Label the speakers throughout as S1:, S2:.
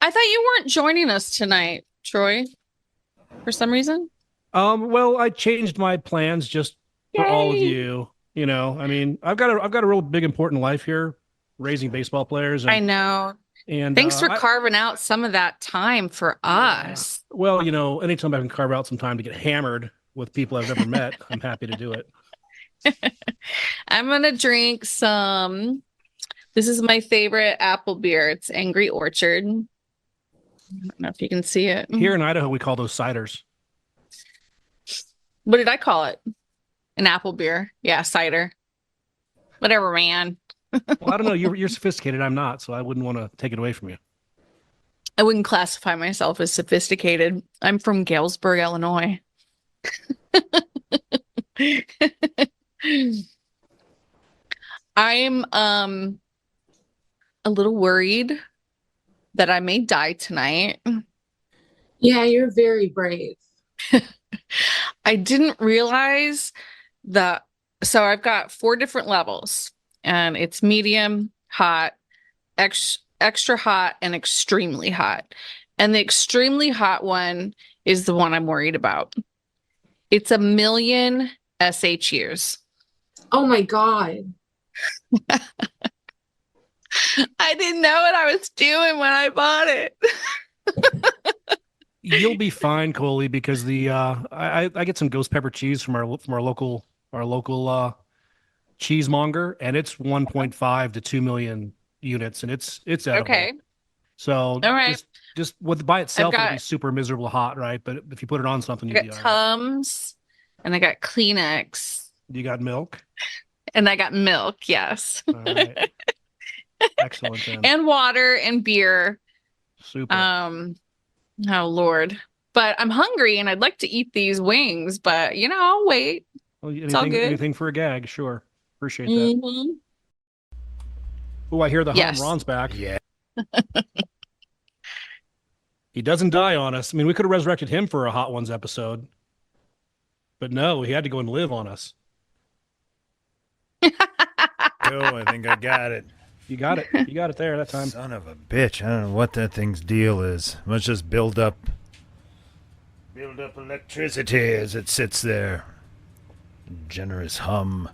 S1: I thought you weren't joining us tonight, Troy, for some reason.
S2: Well, I changed my plans just for all of
S1: Yay.
S2: you. I mean, I've got a real big important life here, raising baseball players
S1: I
S2: and
S1: know.
S2: and
S1: Thanks for
S2: I
S1: carving out some of that time for
S2: yeah.
S1: us.
S2: Well, anytime I can carve out some time to get hammered with people I've never met, I'm happy to do it.
S1: I'm gonna drink some. This is my favorite apple beer. It's Angry Orchard. I don't know if you can see it.
S2: Here in Idaho, we call those ciders.
S1: What did I call it? An apple beer. Yeah, cider. Whatever, man.
S2: Well, I don't know. You're sophisticated. I'm not, so I wouldn't want to take it away from you.
S1: I wouldn't classify myself as sophisticated. I'm from Galesburg, Illinois. I'm a little worried that I may die tonight.
S3: Yeah, you're very brave.
S1: I didn't realize that. So I've got 4 different levels, and it's medium, hot, extra hot, and extremely hot. And the extremely hot one is the one I'm worried about. It's 1,000,000 SHUs.
S3: Oh my God.
S1: I didn't know what I was doing when I bought it.
S2: You'll be fine, Coley, because I get some ghost pepper cheese from our local cheesemonger, and it's 1.5 to 2 million units, and it's edible.
S1: Okay.
S2: So
S1: All right.
S2: just with by itself, it'll be
S1: got-
S2: super miserable hot, right? But if you put it on something,
S1: I
S2: you'll
S1: got
S2: be all right.
S1: Tums, and I got Kleenex,
S2: You got milk.
S1: and I got milk, yes.
S2: All right. Excellent. Then.
S1: And water and beer.
S2: Super.
S1: Oh Lord. But I'm hungry and I'd like to eat these wings, but I'll wait.
S2: Well,
S1: all good.
S2: anything for a gag, sure. Appreciate that.
S1: Mhm.
S2: Oh, I hear the
S1: Yes.
S2: home Ron's back.
S4: Yeah.
S2: He doesn't die on us. I mean, we could have resurrected him for a Hot Ones episode, but no, he had to go and live on us.
S4: Oh, I think I got it.
S2: You got it. You got it there that time.
S4: Son of a bitch. I don't know what that thing's deal is. Let's just build up electricity as it sits there. Generous hum.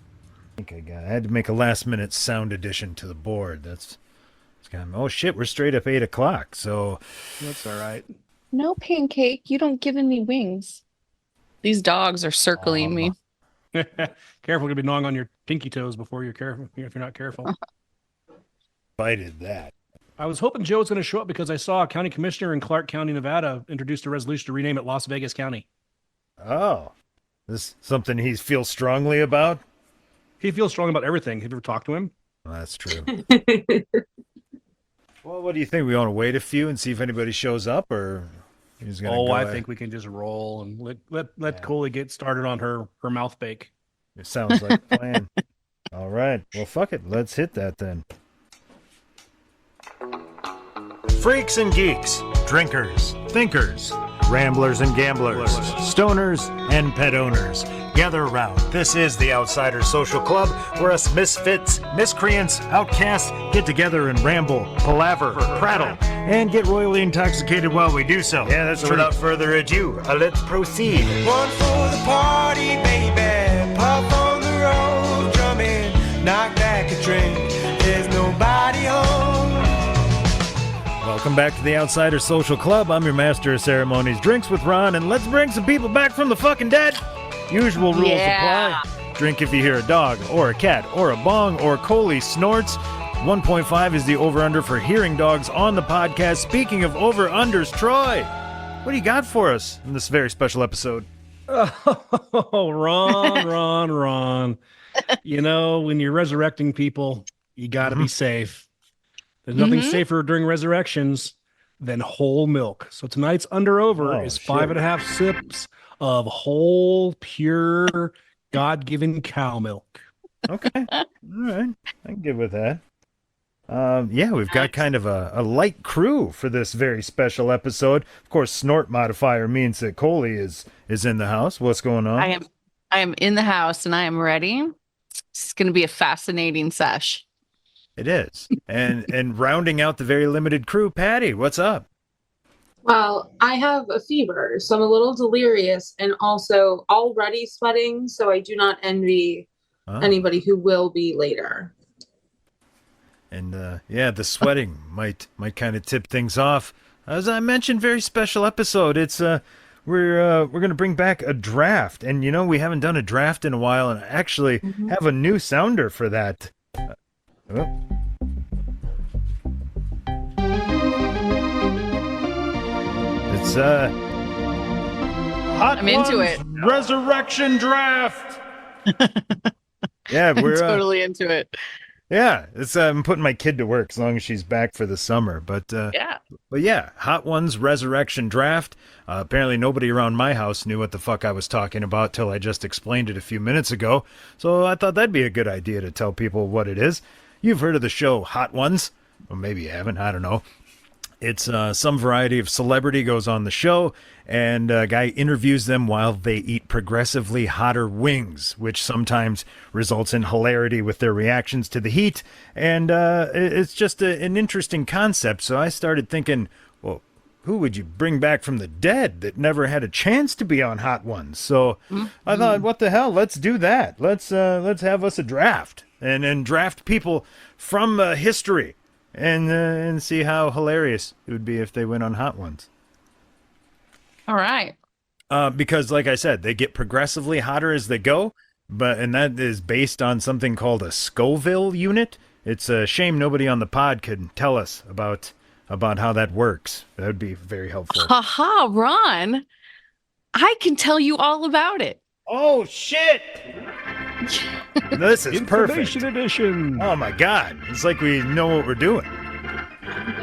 S4: I had to make a last minute sound addition to the board. It's kind of, oh shit, we're straight up 8 o'clock. So
S2: That's all right.
S1: No, Pancake, you don't give any wings. These dogs are circling me.
S2: Careful, gonna be gnawing on your pinky toes before you're careful. If you're not careful.
S4: bited that.
S2: I was hoping Joe was going to show up because I saw a county commissioner in Clark County, Nevada, introduced a resolution to rename it Las Vegas County.
S4: Oh. This something he feels strongly about?
S2: He feels strong about everything. Have you ever talked to him?
S4: Well, that's true. Well, what do you think? We want to wait a few and see if anybody shows up, or he's gonna go
S2: I
S4: ahead?
S2: think we can just roll and let Coley get started on her mouth bake.
S4: It sounds like a plan. All right. Well, fuck it. Let's hit that then. Freaks and geeks, drinkers, thinkers, ramblers and gamblers, stoners and pet owners. Gather around. This is the Outsider Social Club, where us misfits, miscreants, outcasts get together and ramble, palaver, prattle, and get royally intoxicated while we do so. Yeah, that's true. Without further ado, let's proceed.
S5: One for the party, baby. Pop on the road, drumming, knock back a drink. There's nobody home.
S4: Welcome back to the Outsider Social Club. I'm your master of ceremonies. Drinks with Ron, and let's bring some people back from the fucking dead. Usual rules
S1: Yeah.
S4: apply. Drink if you hear a dog, or a cat, or a bong, or Coley snorts. 1.5 is the over-under for hearing dogs on the podcast. Speaking of over-unders, Troy, what do you got for us in this very special episode?
S2: Oh, Ron. When you're resurrecting people, you got to be safe. There's nothing safer during resurrections than whole milk. So tonight's under-over is
S4: shit.
S2: 5.5 sips of whole, pure, God-given cow milk.
S4: Okay. All right. I can get with that. Yeah, we've got kind of a light crew for this very special episode. Of course, snort modifier means that Coley is in the house. What's going on?
S1: I am in the house and I am ready. It's going to be a fascinating sesh.
S4: It is. And rounding out the very limited crew, Patty, what's up?
S3: Well, I have a fever, so I'm a little delirious and also already sweating, so I do not envy
S4: Oh.
S3: anybody who will be later.
S4: And yeah, the sweating might kind of tip things off. As I mentioned, very special episode. It's we're gonna bring back a draft, and you know we haven't done a draft in a while, and I actually have a new sounder for that. Oh. It's Hot
S1: I'm into
S4: Ones
S1: it.
S4: Resurrection Draft. Yeah,
S1: I'm
S4: we're
S1: totally into it.
S4: yeah, it's I'm putting my kid to work as long as she's back for the summer.
S1: Yeah.
S4: But yeah, Hot Ones Resurrection Draft. Apparently nobody around my house knew what the fuck I was talking about till I just explained it a few minutes ago. So I thought that'd be a good idea to tell people what it is. You've heard of the show Hot Ones, or maybe you haven't. I don't know. It's some variety of celebrity goes on the show, and a guy interviews them while they eat progressively hotter wings, which sometimes results in hilarity with their reactions to the heat. And it's just an interesting concept. So I started thinking, well, who would you bring back from the dead that never had a chance to be on Hot Ones? So I thought, what the hell? Let's do that. Let's have us a draft and draft people from history. And see how hilarious it would be if they went on Hot Ones.
S1: All right.
S4: Because, like I said, they get progressively hotter as they go, and that is based on something called a Scoville unit. It's a shame nobody on the pod could tell us about how that works. That would be very helpful.
S1: Haha, Ron. I can tell you all about it.
S4: Oh shit! This is perfect.
S2: Information edition.
S4: Oh my god! It's like we know what we're doing.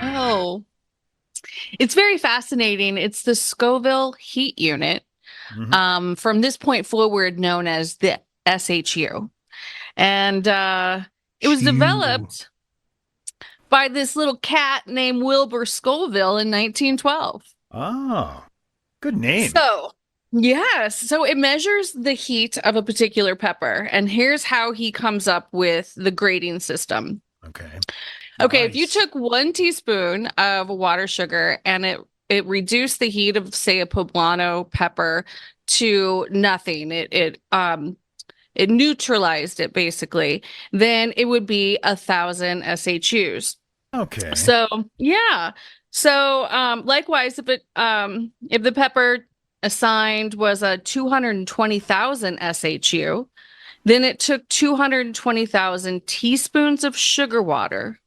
S1: Oh. It's very fascinating. It's the Scoville heat unit.
S4: Mhm.
S1: From this point forward known as the SHU. And it was
S2: Shoo.
S1: developed by this little cat named Wilbur Scoville in 1912.
S4: Oh, good name.
S1: So, yes. So it measures the heat of a particular pepper. And here's how he comes up with the grading system.
S4: Okay.
S1: Okay, if you
S4: Nice.
S1: took 1 teaspoon of water sugar and it reduced the heat of, say, a poblano pepper to nothing, it neutralized it basically, then it would be 1,000 SHUs.
S4: Okay.
S1: So yeah. So likewise, if the pepper assigned was a 220,000 SHU, then it took 220,000 teaspoons of sugar water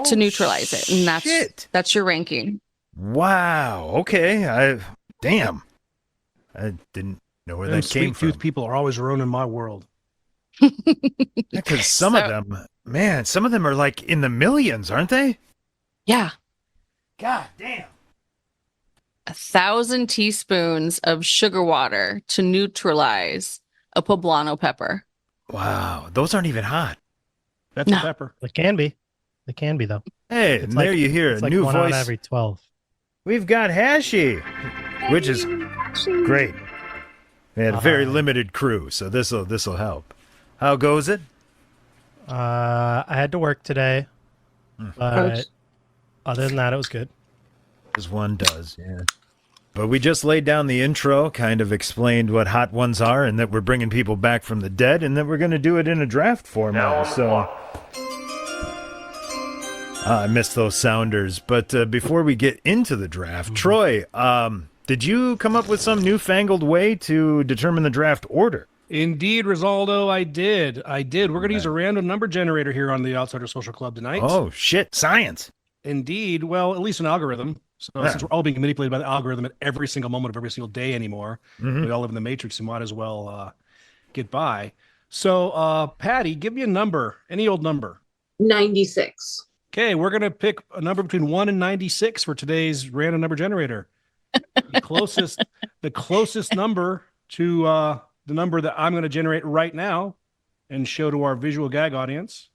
S1: to neutralize it, and
S4: shit.
S1: that's your ranking.
S4: Wow. Okay. Damn. I didn't know where
S2: Them
S4: that came
S2: sweet tooth
S4: from.
S2: people are always ruining my world.
S4: Because some of them are like in the millions, aren't they?
S1: Yeah,
S4: God damn.
S1: 1,000 teaspoons of sugar water to neutralize a poblano pepper.
S4: Wow. Those aren't even hot.
S2: That's
S1: No.
S2: a pepper.
S6: It can be. It can be though.
S4: Hey,
S6: It's
S4: and
S6: like-
S4: there you hear a
S6: It's like
S4: new
S6: one out
S4: voice.
S6: of every 12.
S4: We've got Hashi, which is great. We had a very
S6: Uh-huh.
S4: limited crew, so this'll help. How goes it?
S6: I had to work today, but other than that, it was good.
S4: As one does, yeah. But we just laid down the intro, kind of explained what Hot Ones are, and that we're bringing people back from the dead, and that we're going to do it in a draft format. So I missed those sounders. But before we get into the draft, Troy, did you come up with some newfangled way to determine the draft order?
S2: Indeed, Rosaldo, I did. We're going to use a random number generator here on the Outsider Social Club tonight.
S4: Oh, shit, science.
S2: Indeed. Well, at least an algorithm. So
S4: Yeah.
S2: since we're all being manipulated by the algorithm at every single moment of every single day anymore,
S4: Mhm.
S2: we all live in the matrix and might as well get by. So, Patty, give me a number, any old number.
S3: 96.
S2: Okay, we're going to pick a number between 1 and 96 for today's random number generator. The closest number to the number that I'm going to generate right now and show to our visual gag audience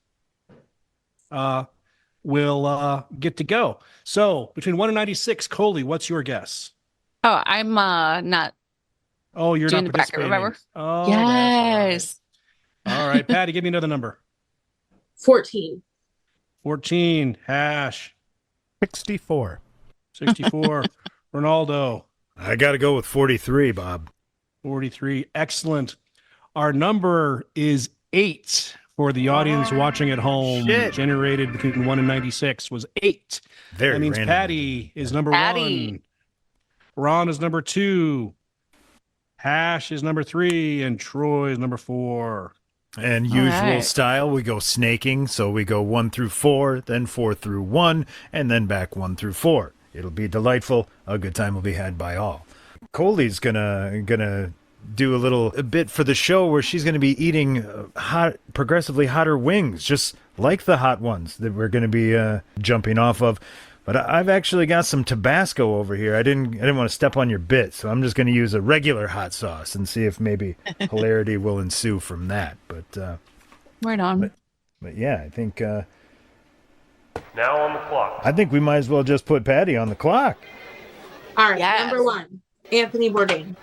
S2: will get to go. So between 1 and 96, Coley, what's your guess?
S1: Oh, I'm not.
S2: Oh, you're
S1: Doing
S2: not
S1: the bracket,
S2: participating.
S1: remember?
S2: Oh,
S1: Yes.
S2: that's all right. Patty, give me another number.
S3: 14.
S2: 14, Hash,
S6: 64.
S2: 64. Ronaldo,
S4: I got to go with 43, Bob.
S2: 43. Excellent. Our number is 8 for the audience watching at home.
S4: Shit.
S2: Generated between 1 and 96 was 8.
S4: Very
S2: That means
S4: random.
S2: Patty is number
S1: Patty.
S2: 1. Ron is number 2. Hash is number 3. And Troy is number 4.
S4: And
S1: All
S4: usual
S1: right.
S4: style, we go snaking. So we go 1 through 4, then 4 through 1, and then back 1 through 4. It'll be delightful. A good time will be had by all. Coley's gonna do a bit for the show where she's gonna be eating progressively hotter wings, just like the hot ones that we're gonna be jumping off of. But I've actually got some Tabasco over here. I didn't want to step on your bit, so I'm just going to use a regular hot sauce and see if maybe hilarity will ensue from that. But
S1: Right on.
S4: yeah, I think
S7: Now on the clock.
S4: I think we might as well just put Patty on the clock.
S3: All right,
S1: Yes.
S3: number 1, Anthony Bourdain.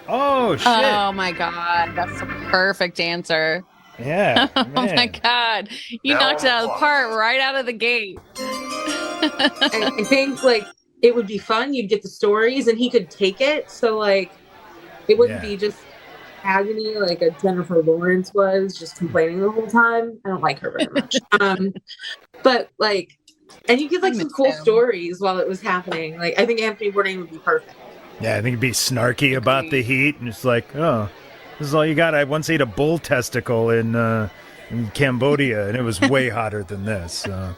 S4: Oh shit!
S1: Oh my God. That's the perfect answer.
S4: Yeah.
S1: Oh my
S4: man.
S1: God. You
S7: Now
S1: knocked it
S7: on
S1: out
S7: the
S1: of the
S7: clock.
S1: park right out of the gate.
S3: I think like it would be fun. You'd get the stories, and he could take it. So like, it wouldn't
S4: Yeah.
S3: be just agony like a Jennifer Lawrence was, just complaining the whole time. I don't like her very much. But like, and you get like
S1: I
S3: some
S1: miss
S3: cool
S1: him.
S3: stories while it was happening. Like, I think Anthony Bourdain would be perfect.
S4: Yeah, I think it'd be snarky about the heat, and it's like, oh, this is all you got. I once ate a bull testicle in Cambodia, and it was way hotter than this. So.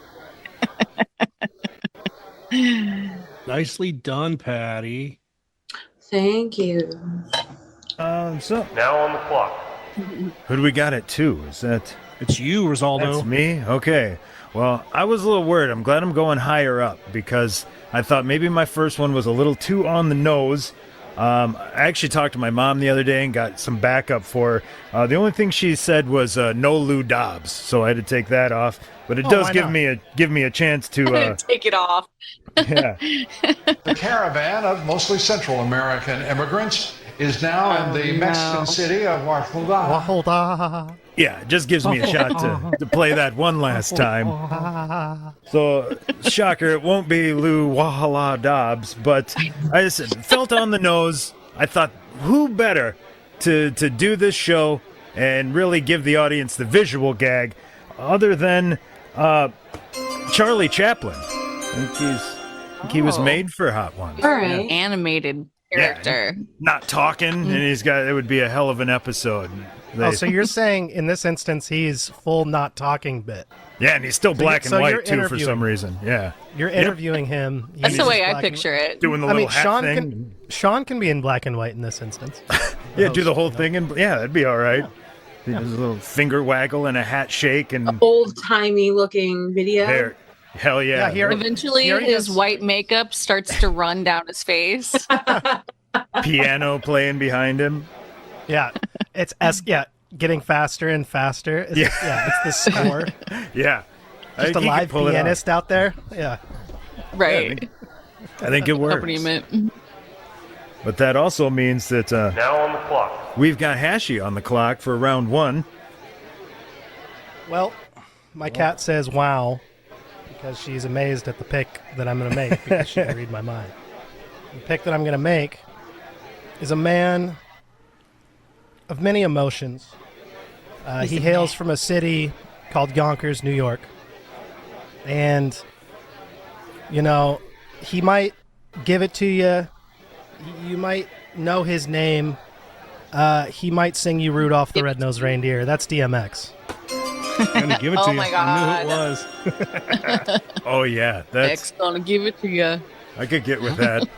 S2: Nicely done, Patty.
S3: Thank you.
S4: So
S7: Now on the clock.
S4: who do we got at 2? Is that?
S2: It's you, Rosaldo.
S4: That's me? Okay. Well, I was a little worried. I'm glad I'm going higher up because I thought maybe my first one was a little too on the nose. I actually talked to my mom the other day and got some backup for her. The only thing she said was no Lou Dobbs, so I had to take that off. But it
S6: Oh,
S4: does
S6: why
S4: give
S6: not?
S4: me a chance to
S1: Take it off.
S4: yeah.
S8: The caravan of mostly Central American immigrants is now in the Mexican city of Guadalajara.
S6: Waholda.
S4: Yeah, it just gives me a shot to play that one last time. So, shocker, it won't be Lou Wahala Dobbs, but I just felt on the nose. I thought, who better to do this show and really give the audience the visual gag other than Charlie Chaplin? I think he was made for Hot Ones.
S3: All right.
S1: Animated character.
S4: Not talking, and it would be a hell of an episode.
S6: Oh, so you're saying in this instance he's full not talking bit.
S4: Yeah, and he's still black
S6: so
S4: and
S6: you're
S4: white too for some
S6: interviewing-
S4: reason. Yeah,
S6: You're interviewing him.
S1: That's
S6: he's
S1: the way I
S6: black and-
S1: picture it.
S4: doing the
S6: I
S4: little
S6: mean,
S4: hat
S6: Sean
S4: thing.
S6: Sean can be in black and white in this instance.
S4: Yeah, do the whole thing, and yeah, that'd be all right. There's a little finger waggle and a hat shake, and
S3: Old timey looking video.
S4: there, hell yeah.
S6: Yeah, here-
S1: Eventually,
S6: He already
S1: his
S6: has-
S1: white makeup starts to run down his face.
S4: Piano playing behind him.
S6: Yeah, it's getting faster and faster. It's,
S4: Yeah.
S6: it's the score.
S4: Yeah,
S6: Just a
S4: he could
S6: live
S4: pull it off.
S6: pianist out there. Yeah.
S1: Right.
S4: I think it works.
S1: Accompaniment.
S4: But that also means that
S7: Now on the clock.
S4: we've got Hashi on the clock for round 1.
S6: Well, my cat says wow because she's amazed at the pick that I'm going to make because she can read my mind. The pick that I'm going to make is a man of many emotions. He hails from a city called Yonkers, New York. And, you know, he might give it to you. You might know his name. He might sing you Rudolph the Red-Nosed Reindeer. That's DMX.
S2: Gonna give it to
S1: Oh
S2: you.
S1: my
S2: I knew it was.
S4: Oh yeah, that's
S1: Nick's gonna give it to you.
S4: I could get with that.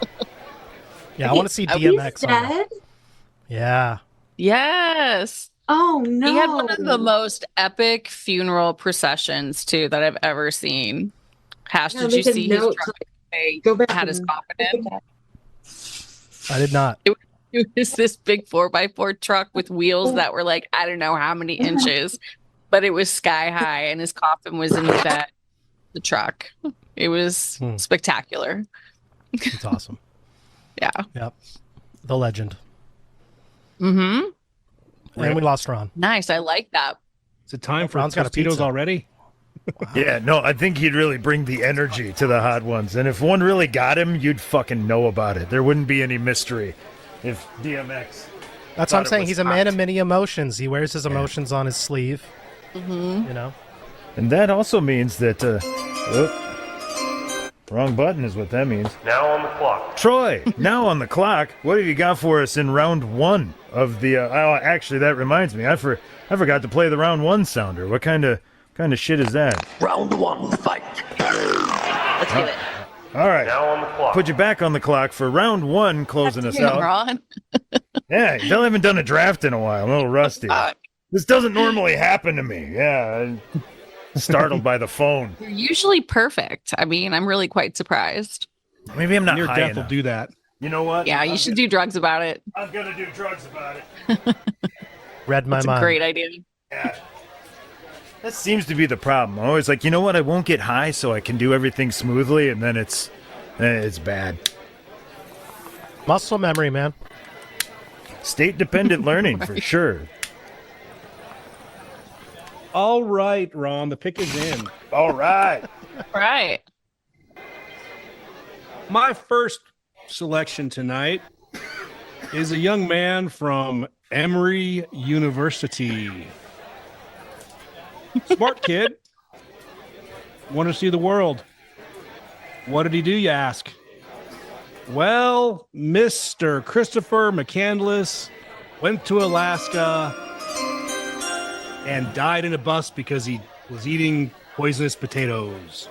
S6: Yeah, I want to see
S3: He's
S6: DMX on it.
S3: dead?
S6: Yeah.
S1: Yes.
S3: Oh no.
S1: He had one of the most epic funeral processions too that I've ever seen. Hash,
S3: Yeah,
S1: did you
S3: make a
S1: see his
S3: note
S1: truck
S3: to
S1: they
S3: go back
S1: had his
S3: and
S1: coffin
S3: look
S1: in?
S3: at
S6: I did not.
S1: It was this big 4x4 truck with wheels that were like, I don't know how many inches, but it was sky high and his coffin was in the bed, the truck. It was spectacular.
S6: It's awesome.
S1: Yeah.
S6: Yep. The legend.
S1: Mm-hmm.
S6: And we lost Ron.
S1: Nice. I like that.
S2: Is it time for
S6: Ron's got a
S2: Tostitos
S6: pizza.
S2: already?
S4: Yeah, no, I think he'd really bring the energy to the hot ones. And if one really got him, you'd fucking know about it. There wouldn't be any mystery if DMX.
S6: That's what I'm saying. He's a man of many emotions. He wears his emotions on his sleeve.
S1: Mm-hmm.
S6: You know?
S4: And that also means that, wrong button is what that means.
S7: Now on the clock.
S4: Troy, now on the clock, what have you got for us in round one of the, actually, that reminds me, I forgot to play the round one sounder. What kind of shit is that?
S9: Round one, fight.
S10: Let's do it.
S4: All right.
S7: Now on the clock.
S4: Put you back on the clock for round one, closing us out.
S1: Ron.
S4: Yeah, you haven't done a draft in a while. I'm a little rusty. This doesn't normally happen to me. Yeah, I'm startled by the phone.
S1: You're usually perfect. I mean, I'm really quite surprised.
S4: Maybe I'm not
S2: Near
S4: high
S2: death
S4: enough.
S2: will do that.
S4: You know what?
S1: Yeah, you should do drugs about it.
S4: I'm gonna do drugs about it.
S6: Read my
S1: It's a
S6: mind.
S1: great idea.
S4: Yeah. That seems to be the problem. I'm always like, you know what? I won't get high, so I can do everything smoothly, and then it's bad.
S6: Muscle memory, man.
S4: State-dependent learning for sure.
S2: All right, Ron, the pick is in.
S4: All right.
S1: Right.
S2: My first selection tonight is a young man from Emory University. Smart kid. Want to see the world. What did he do, you ask? Well, Mr. Christopher McCandless went to Alaska and died in a bus because he was eating poisonous potatoes.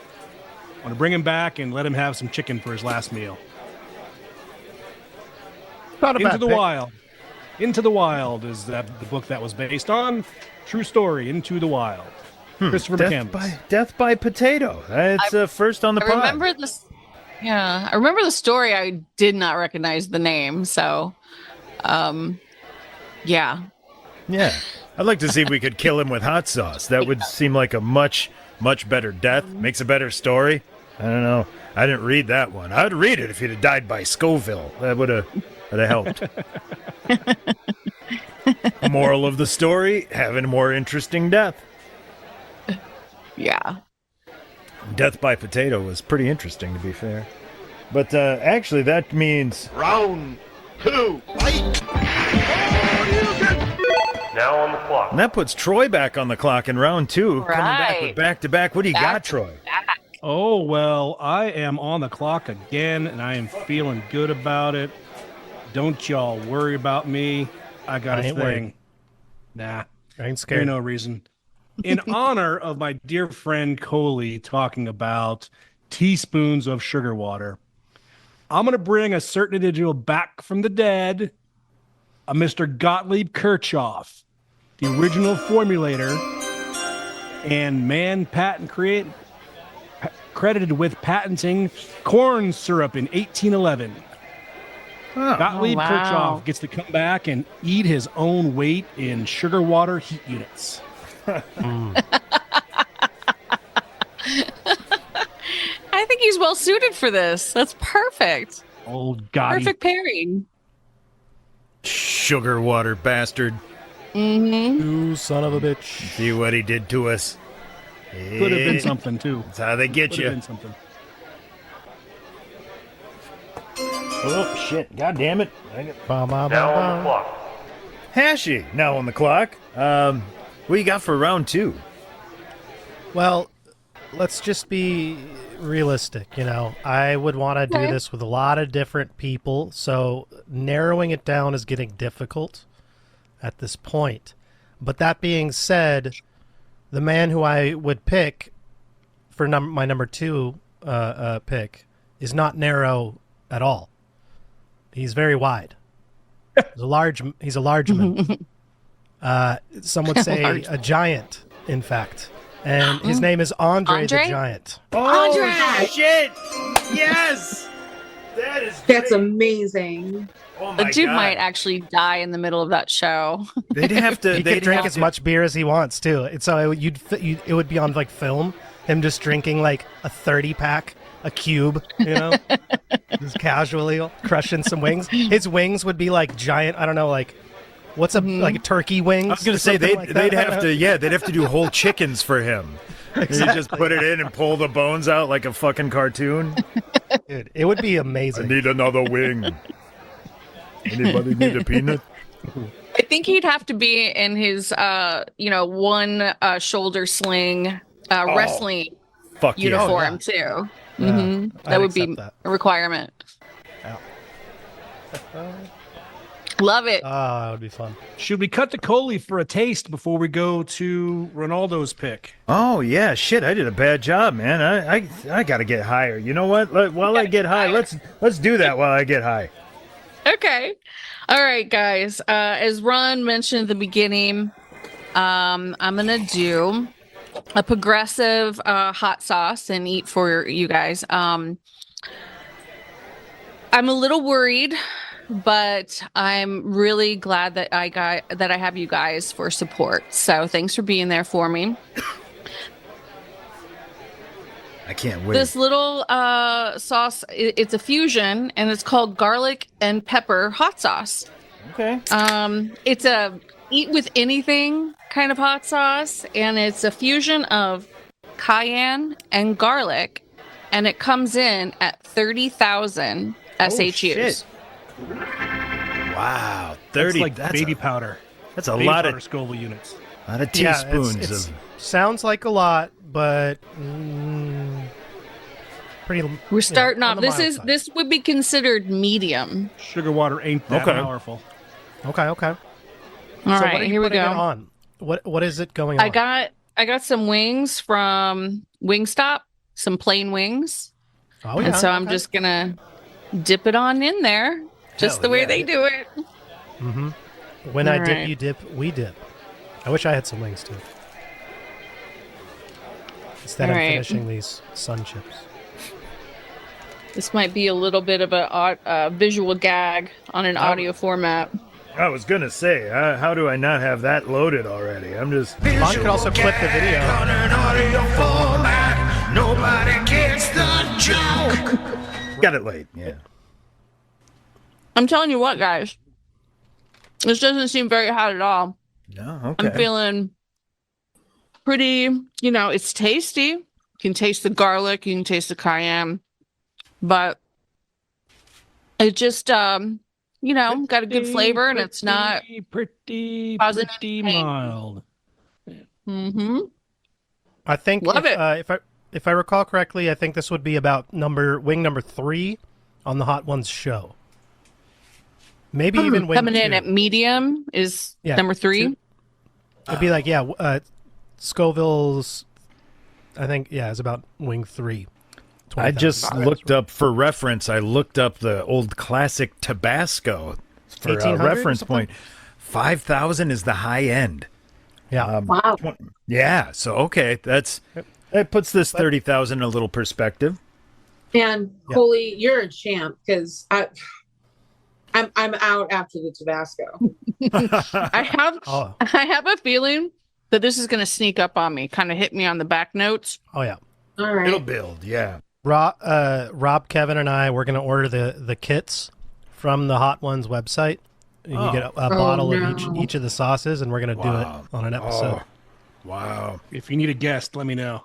S2: I want to bring him back and let him have some chicken for his last meal.
S6: Not a
S2: Into
S6: bad
S2: the
S6: pick.
S2: Wild. Into the Wild is the book that was based on. True story, Into the Wild. Christopher McCandless.
S4: Death by potato. It's first on the
S1: I
S4: pod.
S1: remember this. Yeah, I remember the story. I did not recognize the name. So, yeah.
S4: Yeah. I'd like to see if we could kill him with hot sauce. That would seem like a much better death. Makes a better story. I don't know. I didn't read that one. I'd read it if he'd have died by Scoville. That would have helped. Moral of the story, having a more interesting death.
S1: Yeah.
S4: Death by potato was pretty interesting, to be fair. But actually, that means
S9: Round two, fight.
S7: Now on the clock.
S4: and that puts Troy back on the clock in round two. Coming back with
S1: Right.
S4: back-to-back. What do you got,
S1: Back-
S4: Troy?
S2: Oh, well, I am on the clock again, and I am feeling good about it. Don't y'all worry about me. I got
S6: I
S2: a
S6: ain't
S2: thing.
S6: worried.
S2: Nah,
S6: I ain't
S2: there's
S6: scared.
S2: no reason. In honor of my dear friend Coley talking about teaspoons of sugar water, I'm going to bring a certain individual back from the dead, a Mr. Gottlieb Kirchhoff, the original formulator and man credited with patenting corn syrup in 1811. Gottlieb
S1: Oh, wow.
S2: Kirchhoff gets to come back and eat his own weight in sugar water heat units.
S1: I think he's well suited for this. That's perfect.
S2: Old Gotti.
S1: Perfect pairing.
S4: Sugar water bastard.
S1: Mm-hmm.
S6: You son of a bitch.
S4: See what he did to us.
S2: Could have been something, too.
S4: That's how they get
S2: Could have
S4: you.
S2: been something.
S4: Oh, shit. God damn it.
S6: Ba, ba, ba,
S7: Now on
S6: ba.
S7: the clock.
S4: Hashi, now on the clock. What you got for round two?
S6: Well, let's just be realistic. You know, I would want to do
S1: Okay.
S6: this with a lot of different people, so narrowing it down is getting difficult at this point. But that being said, the man who I would pick for my number two pick is not narrow at all. He's very wide. He's a large man. Some would say
S1: Large.
S6: a giant, in fact. And his name is Andre the
S1: Andre?
S6: Giant.
S1: Andre!
S4: Shit! Yes! That is
S3: That's amazing.
S4: Oh
S1: The
S4: my
S1: dude
S4: God.
S1: might actually die in the middle of that show.
S4: They'd have to.
S6: He
S4: they'd
S6: could drink
S4: have
S6: as
S4: to-
S6: much beer as he wants too. And so it would be on like film, him just drinking like a 30-pack, a cube, you know, just casually crushing some wings. His wings would be like giant. I don't know, like what's like a turkey wings?
S4: I was gonna
S6: or
S4: say
S6: something
S4: they'd
S6: like
S4: they'd
S6: that?
S4: have to they'd have to do whole chickens for him. You just put it in and pull the bones out like a fucking cartoon.
S6: Dude, it would be amazing.
S4: Need another wing. Anybody need a peanut?
S1: I think he'd have to be in his, one shoulder sling wrestling
S4: Fuck yeah.
S1: uniform too.
S6: I'd
S1: That would be
S6: accept that.
S1: a requirement.
S6: Yeah.
S1: Love it.
S6: That would be fun.
S2: Should we cut to Coley for a taste before we go to Ronaldo's pick?
S4: Oh yeah, shit! I did a bad job, man. I gotta get higher. You know what? While I get high, let's do that while I get high.
S1: Okay. All right, guys. As Ron mentioned at the beginning, I'm gonna do a progressive hot sauce and eat for you guys. I'm a little worried, but I'm really glad that I have you guys for support. So thanks for being there for me.
S4: I can't wait.
S1: This little sauce, it's a fusion, and it's called garlic and pepper hot sauce.
S4: Okay.
S1: It's a eat with anything kind of hot sauce, and it's a fusion of cayenne and garlic, and it comes in at 30,000 SHUs.
S4: Shit. Wow, 30.
S2: That's like baby powder.
S4: That's a
S2: Baby
S4: lot
S2: powder
S4: of
S2: Scoville units.
S4: teaspoons
S6: it's
S4: of.
S6: sounds like a lot, but pretty.
S1: We're starting
S6: on
S1: off.
S6: the mild side.
S1: This would be considered medium.
S2: Sugar water ain't that
S4: Okay.
S2: powerful.
S6: Okay.
S1: All
S6: So
S1: right,
S6: what are you
S1: here we
S6: putting it
S1: go.
S6: on? What is it going on?
S1: I got some wings from Wingstop, some plain wings.
S6: Oh,
S1: And so I'm just gonna dip it on in there, just
S4: Hell
S1: the way
S4: yeah.
S1: they do it.
S6: Mm-hmm. When I dip,
S1: Alright.
S6: you dip, we dip. I wish I had some wings too. Instead, I'm
S1: Alright.
S6: finishing these sun chips.
S1: This might be a little bit of a visual gag on an audio format.
S4: I was gonna say, how do I not have that loaded already? I'm just.
S6: Vaughn could also clip the video.
S5: Nobody gets the joke.
S4: Got it late. Yeah.
S1: I'm telling you what, guys, this doesn't seem very hot at all.
S4: No. Okay.
S1: I'm feeling pretty, it's tasty. You can taste the garlic, you can taste the cayenne, but it just, got a good flavor, and it's not.
S2: pretty
S1: Positive pain.
S2: mild.
S1: Mm-hmm.
S6: I think
S1: Love
S6: if I recall correctly, I think this would be about wing number 3 on the Hot Ones show. Maybe even wing
S1: Coming
S6: 2.
S1: in at medium is
S6: Yeah,
S1: number 3.
S6: It'd be like Scoville's. I think it's about wing 3.
S4: I just
S6: 20,000.
S4: looked up for reference. I looked up the old classic Tabasco for a
S6: 1800 or
S4: reference
S6: something?
S4: point. 5,000 is the high end.
S6: Yeah.
S3: Wow.
S4: Yeah. So okay, that puts this 30,000 in a little perspective.
S3: And Coley, you're a champ because I'm out after the Tabasco.
S6: Oh.
S1: I have a feeling that this is going to sneak up on me, kind of hit me on the back notes.
S6: Oh yeah.
S3: All right.
S4: It'll build. Yeah.
S6: Rob, Kevin, and I, we're going to order the kits from the Hot Ones website. You get a bottle of each of the sauces, and we're going to do it on an episode.
S4: Wow.
S2: If you need a guest, let me know.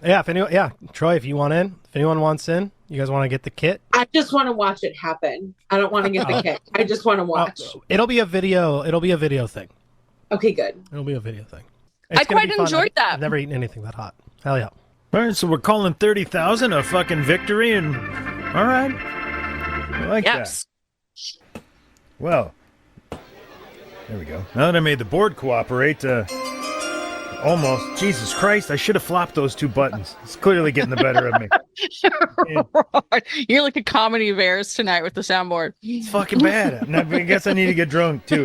S6: Yeah, Troy, if you want in, if anyone wants in, you guys want to get the kit?
S3: I just want to watch it happen. I don't want to get the kit. I just want to watch.
S6: It'll be a video. It'll be a video thing.
S3: Okay, good.
S6: It'll be a video thing.
S1: I
S6: It's gonna
S1: quite
S6: be fun.
S1: enjoyed that.
S6: I've never eaten anything that hot. Hell yeah.
S4: All right. So we're calling 30,000 a fucking victory, and all right. I like
S1: Yes.
S4: that. Well, there we go. Now that I made the board cooperate, almost. Jesus Christ! I should have flopped those 2 buttons. It's clearly getting the better of me.
S1: You're like a comedy of errors tonight with the soundboard.
S4: It's fucking bad. And I guess I need to get drunk too.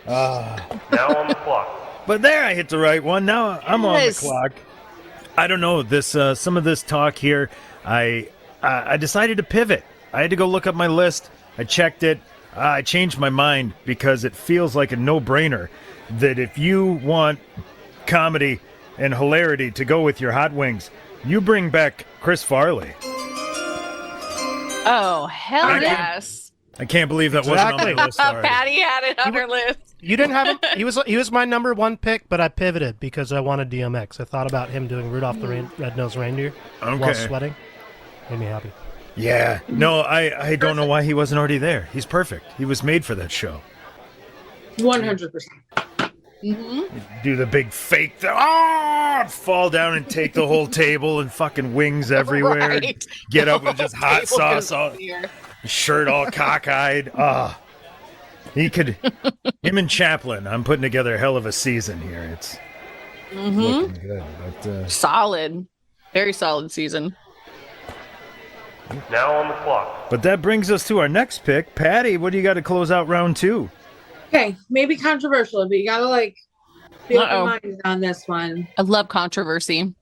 S7: Now on the clock.
S4: But there, I hit the right one. Now I'm on the
S1: Yes.
S4: clock. I don't know this. Some of this talk here, I decided to pivot. I had to go look up my list. I checked it. I changed my mind because it feels like a no-brainer that if you want comedy and hilarity to go with your hot wings, you bring back Chris Farley.
S1: Oh, hell
S4: I can-
S1: yes.
S4: I can't believe that wasn't on
S6: Exactly.
S4: my list already.
S1: Patty had it on her list.
S6: You didn't have him. He was my number one pick, but I pivoted because I wanted DMX. I thought about him doing Rudolph the Red-Nosed Reindeer while
S4: Okay.
S6: sweating. Made me happy.
S4: Yeah. No, I don't know why he wasn't already there. He's perfect. He was made for that show.
S3: 100%.
S4: Do the big fake, fall down and take the whole table and fucking wings everywhere.
S1: Right.
S4: Get up with just hot
S1: Table
S4: sauce,
S1: goes
S4: all,
S1: here.
S4: shirt all cockeyed. He could, him and Chaplin. I'm putting together a hell of a season here. It's looking good. But,
S1: Solid. Very solid season.
S7: Now on the clock.
S4: but that brings us to our next pick. Patty, what do you got to close out round 2?
S3: Okay, maybe controversial, but you gotta like be
S1: Uh-oh.
S3: open-minded on this one.
S1: I love controversy.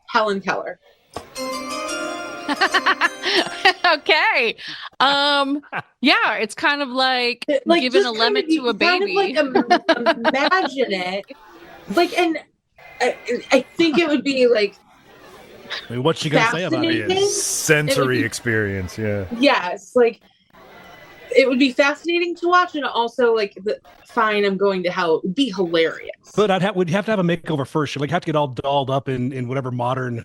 S3: Helen Keller.
S1: Okay. Yeah, it's kind of like, giving
S3: just
S1: a
S3: kind
S1: lemon
S3: of-
S1: to a baby.
S3: Kind of like imagine it. Like, and I think it would be like,
S2: I mean, what's she gonna say about it?
S3: Fascinating.
S4: Yeah, sensory
S3: It would be-
S4: experience, yeah.
S3: yes, like it would be fascinating to watch, and also like fine, I'm going to hell. It would be hilarious.
S2: But we'd have to have a makeover first. She'd like have to get all dolled up in whatever modern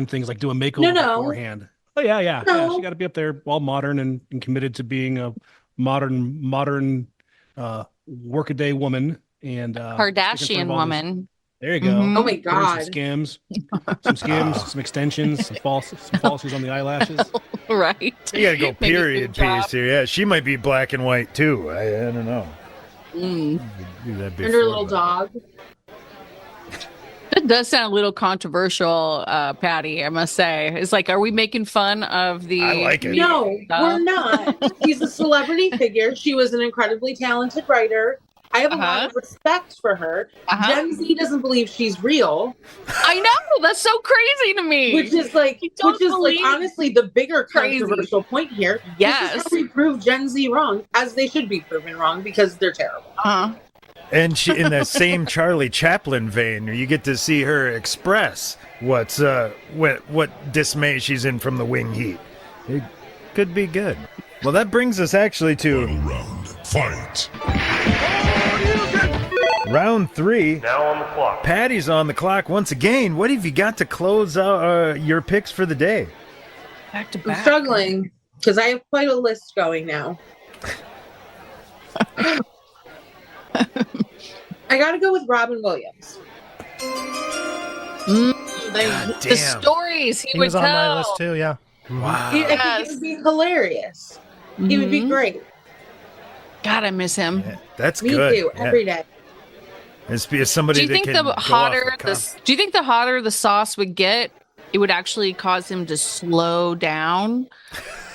S2: things, like do a makeover
S3: No.
S2: beforehand. Oh yeah.
S3: No.
S2: She got to be up there all modern and committed to being a modern workaday woman and sticking
S1: Kardashian
S2: through all this-
S1: woman.
S2: There you go.
S1: Mhm.
S3: Oh my
S2: Put in
S3: God.
S2: some skims, some extensions, some falsies on the eyelashes.
S1: Right.
S4: You gotta go
S1: Maybe
S4: period
S1: good job.
S4: piece here. Yeah, she might be black and white too. I don't know.
S1: Mm.
S4: Do that
S3: And
S4: before,
S3: her little
S4: but-
S3: dog.
S1: That does sound a little controversial, Patty, I must say. It's like, are we making fun of the...
S4: I like it.
S3: No,
S1: stuff?
S3: we're not. She's a celebrity figure. She was an incredibly talented writer. I have a lot of respect for her.
S1: Uh-huh.
S3: Gen Z doesn't believe she's real,
S1: I know! That's so crazy to me!
S3: which is like,
S1: don't believe-
S3: honestly the bigger
S1: Crazy.
S3: controversial point here.
S1: Yes.
S3: This is how we prove Gen Z wrong, as they should be proven wrong because they're terrible.
S1: Uh-huh.
S4: And she, in that same Charlie Chaplin vein, you get to see her express what dismay she's in from the wing heat. It could be good. Well, that brings us actually to
S9: Fight.
S4: round 3.
S7: Now on the clock.
S4: Patty's on the clock once again. What have you got to close out your picks for the day?
S1: Back to
S3: I'm
S1: back.
S3: struggling because I have quite a list going now. I gotta go with Robin Williams.
S1: The
S4: damn.
S1: stories he
S6: He
S1: would
S6: was on
S1: tell.
S6: my list too. Yeah.
S4: Wow.
S3: I think
S1: Yes.
S3: it would be hilarious. He would be
S1: Mhm.
S3: great.
S1: God, I miss him.
S4: Yeah, that's
S3: Me
S4: good.
S3: too.
S4: Yeah.
S3: Every day.
S4: As somebody
S1: Do you
S4: that
S1: think
S4: can
S1: the
S4: go off
S1: hotter
S4: the cuff.
S1: do you think the hotter the sauce would get, it would actually cause him to slow down?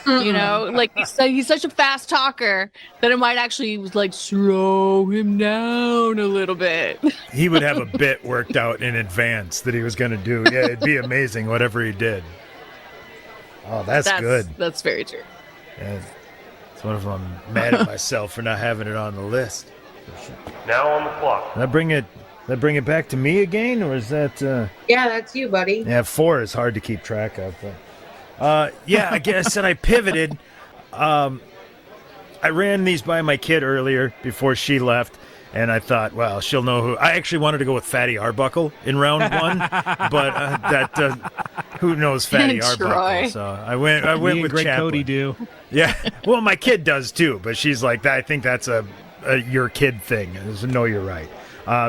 S1: You know, like he's such a fast talker that it might actually like slow him down a little bit.
S4: He would have a bit worked out in advance that he was going to do. Yeah, it'd be amazing whatever he did. Oh, that's good.
S1: That's very true.
S4: Yeah, it's one of them. I'm mad at myself for not having it on the list.
S7: Now on the clock.
S4: That bring it back to me again, or is that?
S3: Yeah, that's you, buddy.
S4: Yeah, 4 is hard to keep track of. But, yeah, I guess that I pivoted. I ran these by my kid earlier before she left, and I thought, well, she'll know who. I actually wanted to go with Fatty Arbuckle in round 1, but who knows Fatty
S1: Troy.
S4: Arbuckle? So I went
S2: Me and
S4: with
S2: Greg
S4: Chaplin.
S2: Cody do.
S4: Yeah, well, my kid does too, but she's like, I think that's a your kid thing. So, no, you're right.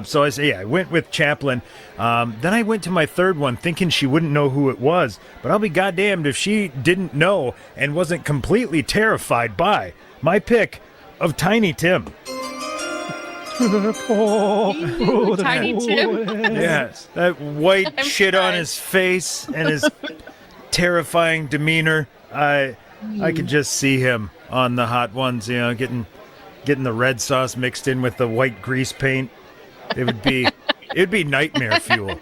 S4: So I say, yeah, I went with Chaplin. Then I went to my third one thinking she wouldn't know who it was, but I'll be goddamned if she didn't know and wasn't completely terrified by my pick of Tiny Tim.
S1: Tiny Tim.
S4: Yeah, that white
S1: I'm
S4: shit on
S1: surprised.
S4: his face and his terrifying demeanor. I could just see him on the Hot Ones, you know, getting the red sauce mixed in with the white grease paint. It'd be nightmare fuel.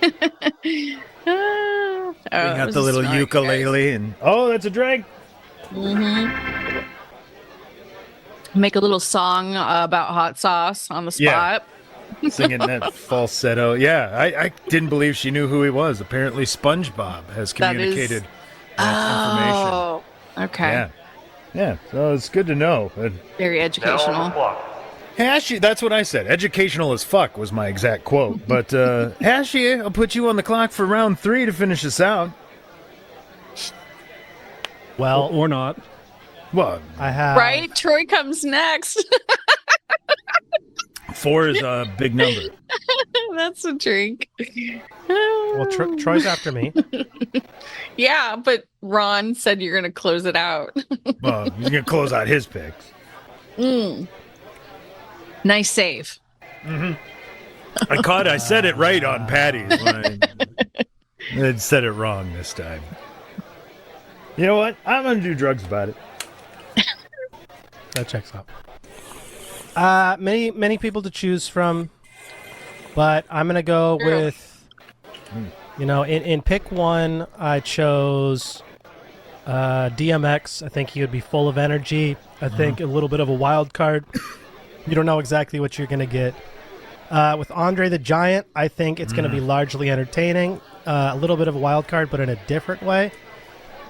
S4: Bring out the little ukulele and that's a drink.
S1: Make a little song about hot sauce on the
S4: Yeah.
S1: spot.
S4: Singing that falsetto. Yeah, I didn't believe she knew who he was. Apparently SpongeBob has
S1: That is-
S4: communicated that information.
S1: Oh, okay.
S4: Yeah. Yeah, so it's good to know.
S1: Very
S7: Now on
S1: educational.
S7: the clock.
S4: Hashi, that's what I said. Educational as fuck was my exact quote. But Hashi, I'll put you on the clock for round 3 to finish this out.
S6: Well,
S2: Or not.
S4: Well,
S6: I have
S1: Right? Troy comes next.
S4: 4 is a big number.
S1: That's a drink.
S6: Well, Troy's after me.
S1: Yeah, but Ron said you're going to close it out.
S4: Well, he's going to close out his picks.
S1: Nice save.
S4: I said it right on Patty's. I said it wrong this time. You know what? I'm going to do drugs about it.
S6: That checks out. Many people to choose from, but I'm gonna go with, in pick 1, I chose DMX. I think he would be full of energy. I think a little bit of a wild card. You don't know exactly what you're gonna get. With Andre the Giant, I think it's gonna be largely entertaining. A little bit of a wild card, but in a different way.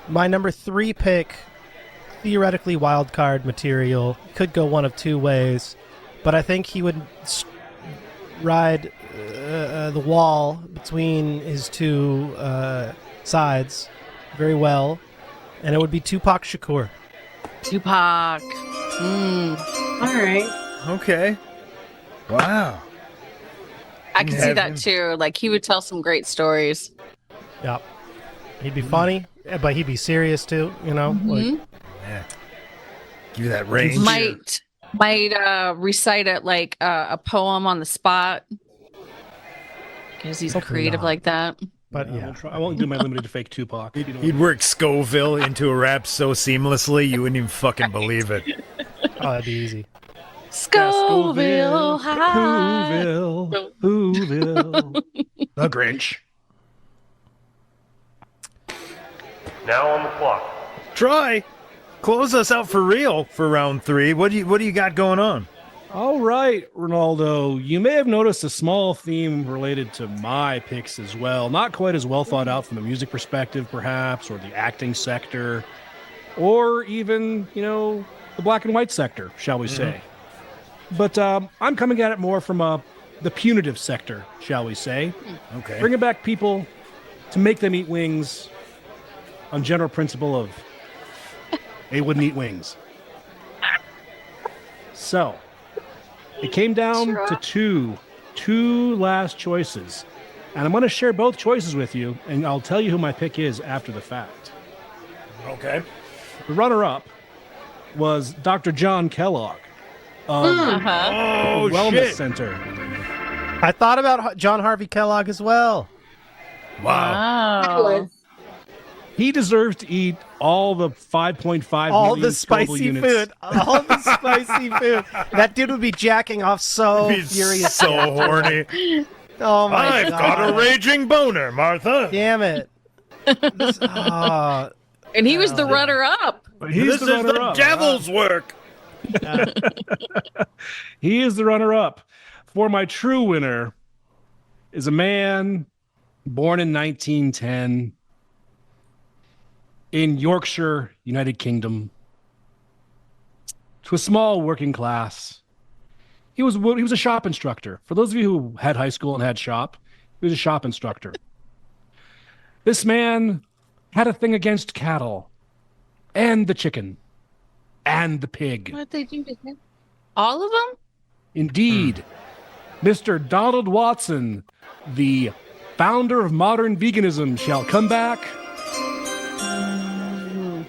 S6: My number 3 pick, theoretically wild card material, could go one of 2 ways, but I think he would ride the wall between his 2 sides very well, and it would be Tupac Shakur.
S1: Tupac.
S3: All right.
S4: Okay. Wow.
S1: I can see that too. Like, he would tell some great stories.
S6: Yep. He'd be funny, but he'd be serious too, like,
S4: Yeah. Give you that range.
S1: Might recite it like a poem on the spot because he's
S6: Hopefully
S1: creative
S6: not.
S1: like that.
S6: but
S2: I
S6: yeah.
S2: won't, I won't do my limited to fake Tupac.
S4: He'd work Scoville into a rap so seamlessly you wouldn't even fucking believe it.
S6: Oh, that'd be easy.
S1: Scoville High.
S2: Whoville. The Grinch.
S7: Now on the clock.
S4: Troy, close us out for real for round 3. What do you got going on?
S2: All right, Ronaldo. You may have noticed a small theme related to my picks as well. Not quite as well thought out from a music perspective, perhaps, or the acting sector, or even, the black and white sector, shall we say. But I'm coming at it more from the punitive sector, shall we say.
S4: Okay.
S2: Bringing back people to make them eat wings on general principle of they wouldn't eat wings. So it came down to two last choices, and I'm going to share both choices with you, and I'll tell you who my pick is after the fact.
S4: Okay.
S2: The runner-up was Dr. John Kellogg of
S4: Oh,
S2: the Wellness
S4: shit.
S2: Center.
S6: I thought about John Harvey Kellogg as well.
S4: Wow.
S1: Wow.
S2: He deserves to eat all the 5.5
S6: All
S2: million
S6: the
S2: killable
S6: spicy
S2: units.
S6: food. All the spicy food. That dude would be jacking off so
S4: He's
S6: furious.
S4: so horny.
S6: Oh my
S4: I've
S6: god.
S4: got a raging boner, Martha.
S6: Damn it. Oh,
S1: And he was the runner-up.
S2: But he's
S4: This
S2: the
S4: is the
S2: runner-up.
S4: devil's work.
S2: He is the runner-up. For my true winner is a man born in 1910 in Yorkshire, United Kingdom, to a small working class. He was a shop instructor. For those of you who had high school and had shop, he was a shop instructor. This man had a thing against cattle and the chicken and the pig.
S1: What they do to him? All of them?
S2: Indeed, Mr. Donald Watson, the founder of modern veganism, shall come back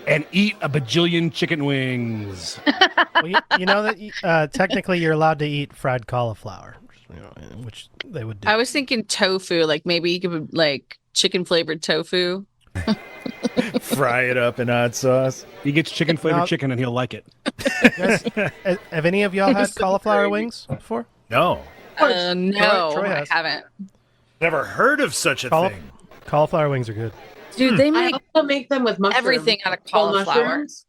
S2: and eat a bajillion chicken wings.
S6: well, you know that technically you're allowed to eat fried cauliflower, which they would do.
S1: I was thinking tofu, like maybe you could like chicken flavored tofu.
S4: Fry it up in hot sauce.
S2: He gets chicken flavored
S6: Now-
S2: chicken and he'll like it.
S6: Guys, have any of y'all had
S1: So
S6: cauliflower
S1: crazy.
S6: wings before?
S4: No.
S1: No,
S6: Troy
S1: I
S6: has.
S1: haven't.
S4: Never heard of such a thing.
S6: Cauliflower wings are good.
S1: Dude, they
S3: I
S1: make
S3: also make them with mushrooms.
S1: everything out of
S3: Whole
S1: cauliflower.
S3: mushrooms.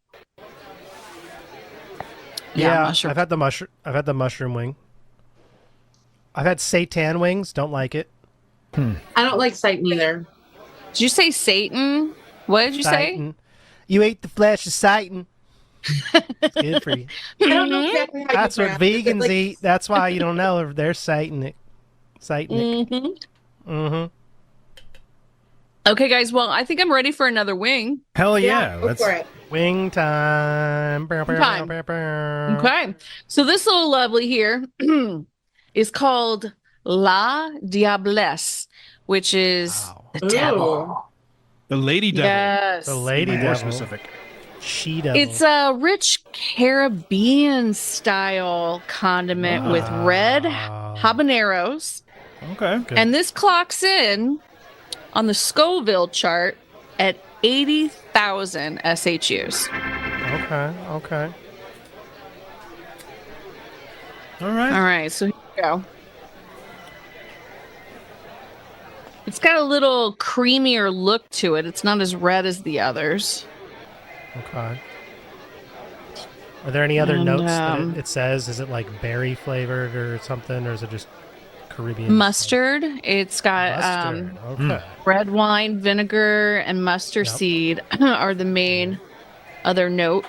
S1: Yeah, mushroom.
S6: I've had the mushroom. I've had the mushroom wing. I've had seitan wings. Don't like it.
S3: I don't like Satan either.
S1: Did you say Satan? What did you say?
S6: Satan. You ate the flesh of Satan. It's good for you.
S3: I don't know exactly how
S6: That's
S3: you
S6: what
S3: craft it, but,
S6: vegans
S3: like,
S6: eat. That's why you don't know if they're satanic. Satanic.
S1: Mm-hmm.
S6: Mm-hmm.
S1: Okay, guys. Well, I think I'm ready for another wing.
S4: Hell yeah.
S3: go for it.
S6: Wing time.
S1: Time. Okay. So this little lovely here is called La Diablesse, which is the devil.
S2: The lady devil.
S1: Yes.
S6: The lady
S2: Be more
S6: devil.
S2: specific.
S6: She devil.
S1: It's a rich Caribbean style condiment with red habaneros.
S4: Okay.
S1: And this clocks in on the Scoville chart at 80,000 SHUs.
S6: Okay.
S4: All right.
S1: All right, so here we go. It's got a little creamier look to it. It's not as red as the others.
S6: Okay. Are there any other
S1: And,
S6: notes that it says? Is it like berry flavored or something, or is it just Caribbean?
S1: Mustard. It's got
S6: Mustard. Okay.
S1: red wine, vinegar, and mustard
S6: Yep.
S1: seed are the main other note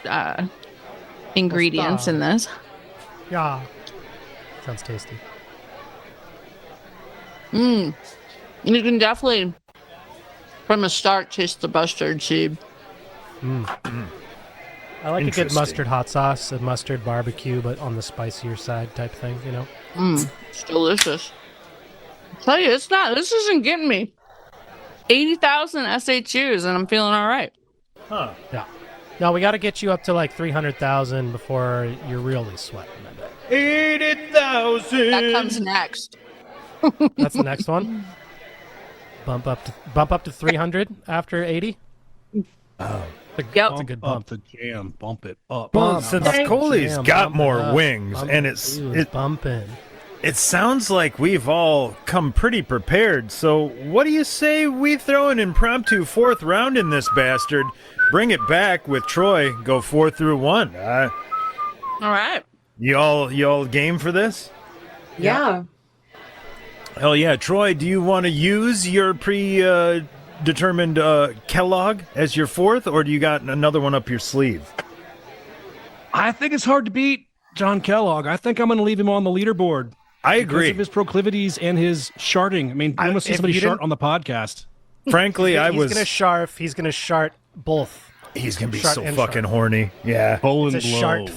S1: ingredients in this.
S6: Yeah. Sounds tasty.
S1: You can definitely, from the start, taste the mustard seed.
S6: I like a good
S4: Interesting.
S6: mustard hot sauce, a mustard barbecue, but on the spicier side type thing, you know?
S1: It's delicious. I tell you, this isn't getting me. 80,000 SHUs, and I'm feeling all right.
S4: Huh.
S6: Yeah. No, we got to get you up to like 300,000 before you're really sweating. I bet.
S4: 80,000.
S1: That comes next.
S6: That's the next one. Bump up to 300 after 80.
S1: Yep.
S6: That's a good
S2: Up
S6: bump.
S2: the jam. Bump it up.
S4: Well, since Coley's
S6: Jam,
S4: got
S6: bump it
S4: more
S6: up.
S4: wings,
S6: Bump
S4: and
S6: it.
S4: it's
S6: Ooh,
S4: it
S6: bumping.
S4: it sounds like we've all come pretty prepared. So, what do you say we throw an impromptu fourth round in this bastard? Bring it back with Troy. Go 4 through 1.
S1: All right.
S4: You all game for this?
S3: Yeah.
S4: Hell yeah, Troy. Do you want to use your determined Kellogg as your fourth, or do you got another one up your sleeve?
S2: I think it's hard to beat John Kellogg. I think I'm going to leave him on the leaderboard.
S4: I
S2: Because
S4: agree.
S2: of his proclivities and his sharting. I mean, I want to see
S6: if
S2: somebody
S6: you
S2: shart
S6: didn't-
S2: on the podcast.
S4: Frankly,
S6: He's going to shart both.
S4: He's gonna be
S6: Shart
S4: so
S6: and
S4: fucking
S6: shart.
S4: horny. Yeah.
S2: Poland
S6: It's a
S2: blow.
S6: shart.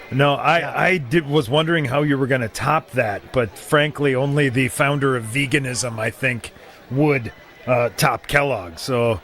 S4: No, I was wondering how you were gonna top that, but frankly, only the founder of veganism, I think, would top Kellogg. So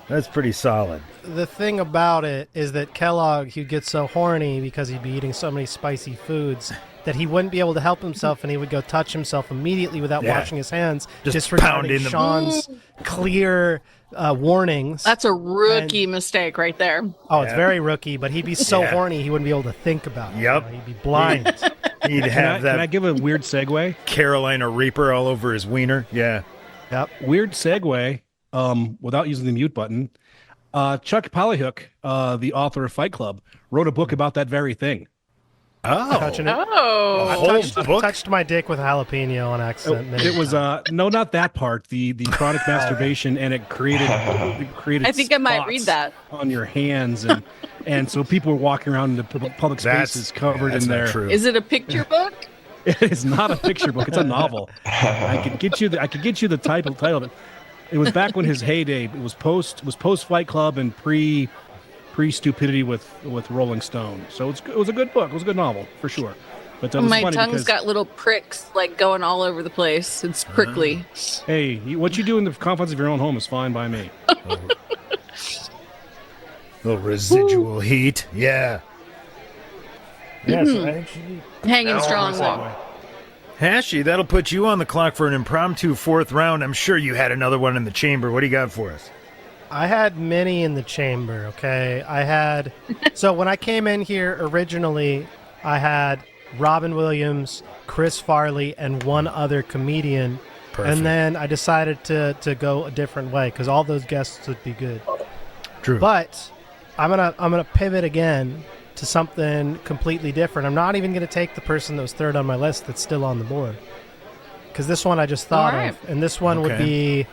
S4: that's pretty solid.
S6: The thing about it is that Kellogg, he'd get so horny because he'd be eating so many spicy foods that he wouldn't be able to help himself, and he would go touch himself immediately without
S4: Yeah.
S6: washing his hands,
S4: Just
S6: disregarding
S4: pounding them.
S6: Sean's clear warnings.
S1: That's a rookie mistake right there.
S6: Oh, it's
S4: Yeah.
S6: very rookie, but he'd be so
S4: Yeah.
S6: horny he wouldn't be able to think about it.
S4: Yep.
S6: You know, he'd be blind.
S4: He'd
S2: Can
S4: have
S2: I
S4: that
S2: give a weird segue?
S4: Carolina Reaper all over his wiener. Yeah.
S6: Yep.
S2: Weird segue, without using the mute button. Chuck Palahniuk, the author of Fight Club, wrote a book about that very thing.
S4: Oh.
S6: Touching it.
S1: Oh.
S6: I
S4: whole
S6: touched,
S4: book?
S6: touched my dick with jalapeno on accident. many
S2: It was
S6: times.
S2: no, not that part. The chronic masturbation, and it created
S1: I think I might read
S2: spots
S1: that.
S2: on your hands, and so people were walking around in the public spaces covered
S4: that's
S2: in
S4: not
S2: there.
S4: true.
S1: Is it a picture book?
S2: It is not a picture book; it's a novel. I could get you the title of it. It was back when his heyday. It was post Fight Club and pre stupidity with Rolling Stone. So it was a good book. It was a good novel for sure. But that was
S1: My
S2: funny
S1: tongue's
S2: because,
S1: got little pricks like going all over the place. It's prickly.
S2: hey, what you do in the confines of your own home is fine by me.
S4: Little residual heat. Yeah. Yes,
S1: Hanging strong though.
S4: Hashi, that'll put you on the clock for an impromptu fourth round. I'm sure you had another one in the chamber. What do you got for us?
S6: I had many in the chamber, okay? So when I came in here originally, I had Robin Williams, Chris Farley, and one other comedian.
S4: Perfect.
S6: And then I decided to go a different way because all those guests would be good.
S4: True.
S6: But I'm gonna pivot again to something completely different. I'm not even gonna take the person that was third on my list that's still on the board, because this one I just thought
S1: All right.
S6: of, and this one would
S4: Okay.
S6: be,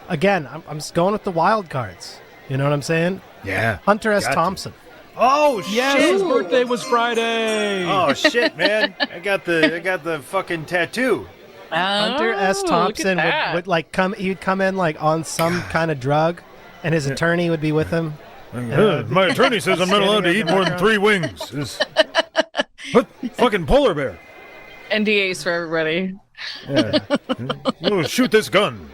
S6: again, I'm just going with the wild cards. You know what I'm saying?
S4: Yeah.
S6: Hunter S.
S4: Got to.
S6: Thompson.
S4: Oh
S2: Yes,
S4: shit!
S2: his birthday was Friday.
S4: Oh shit, man! I got the fucking tattoo.
S6: Hunter S.
S1: Oh,
S6: Thompson
S1: look at that.
S6: would like come. He'd come in like on some kind of drug, and his attorney would be with him.
S4: My attorney says I'm not allowed to eat more than 3 wings. What? Fucking polar bear.
S1: NDAs for everybody.
S4: Yeah. Oh, shoot this gun.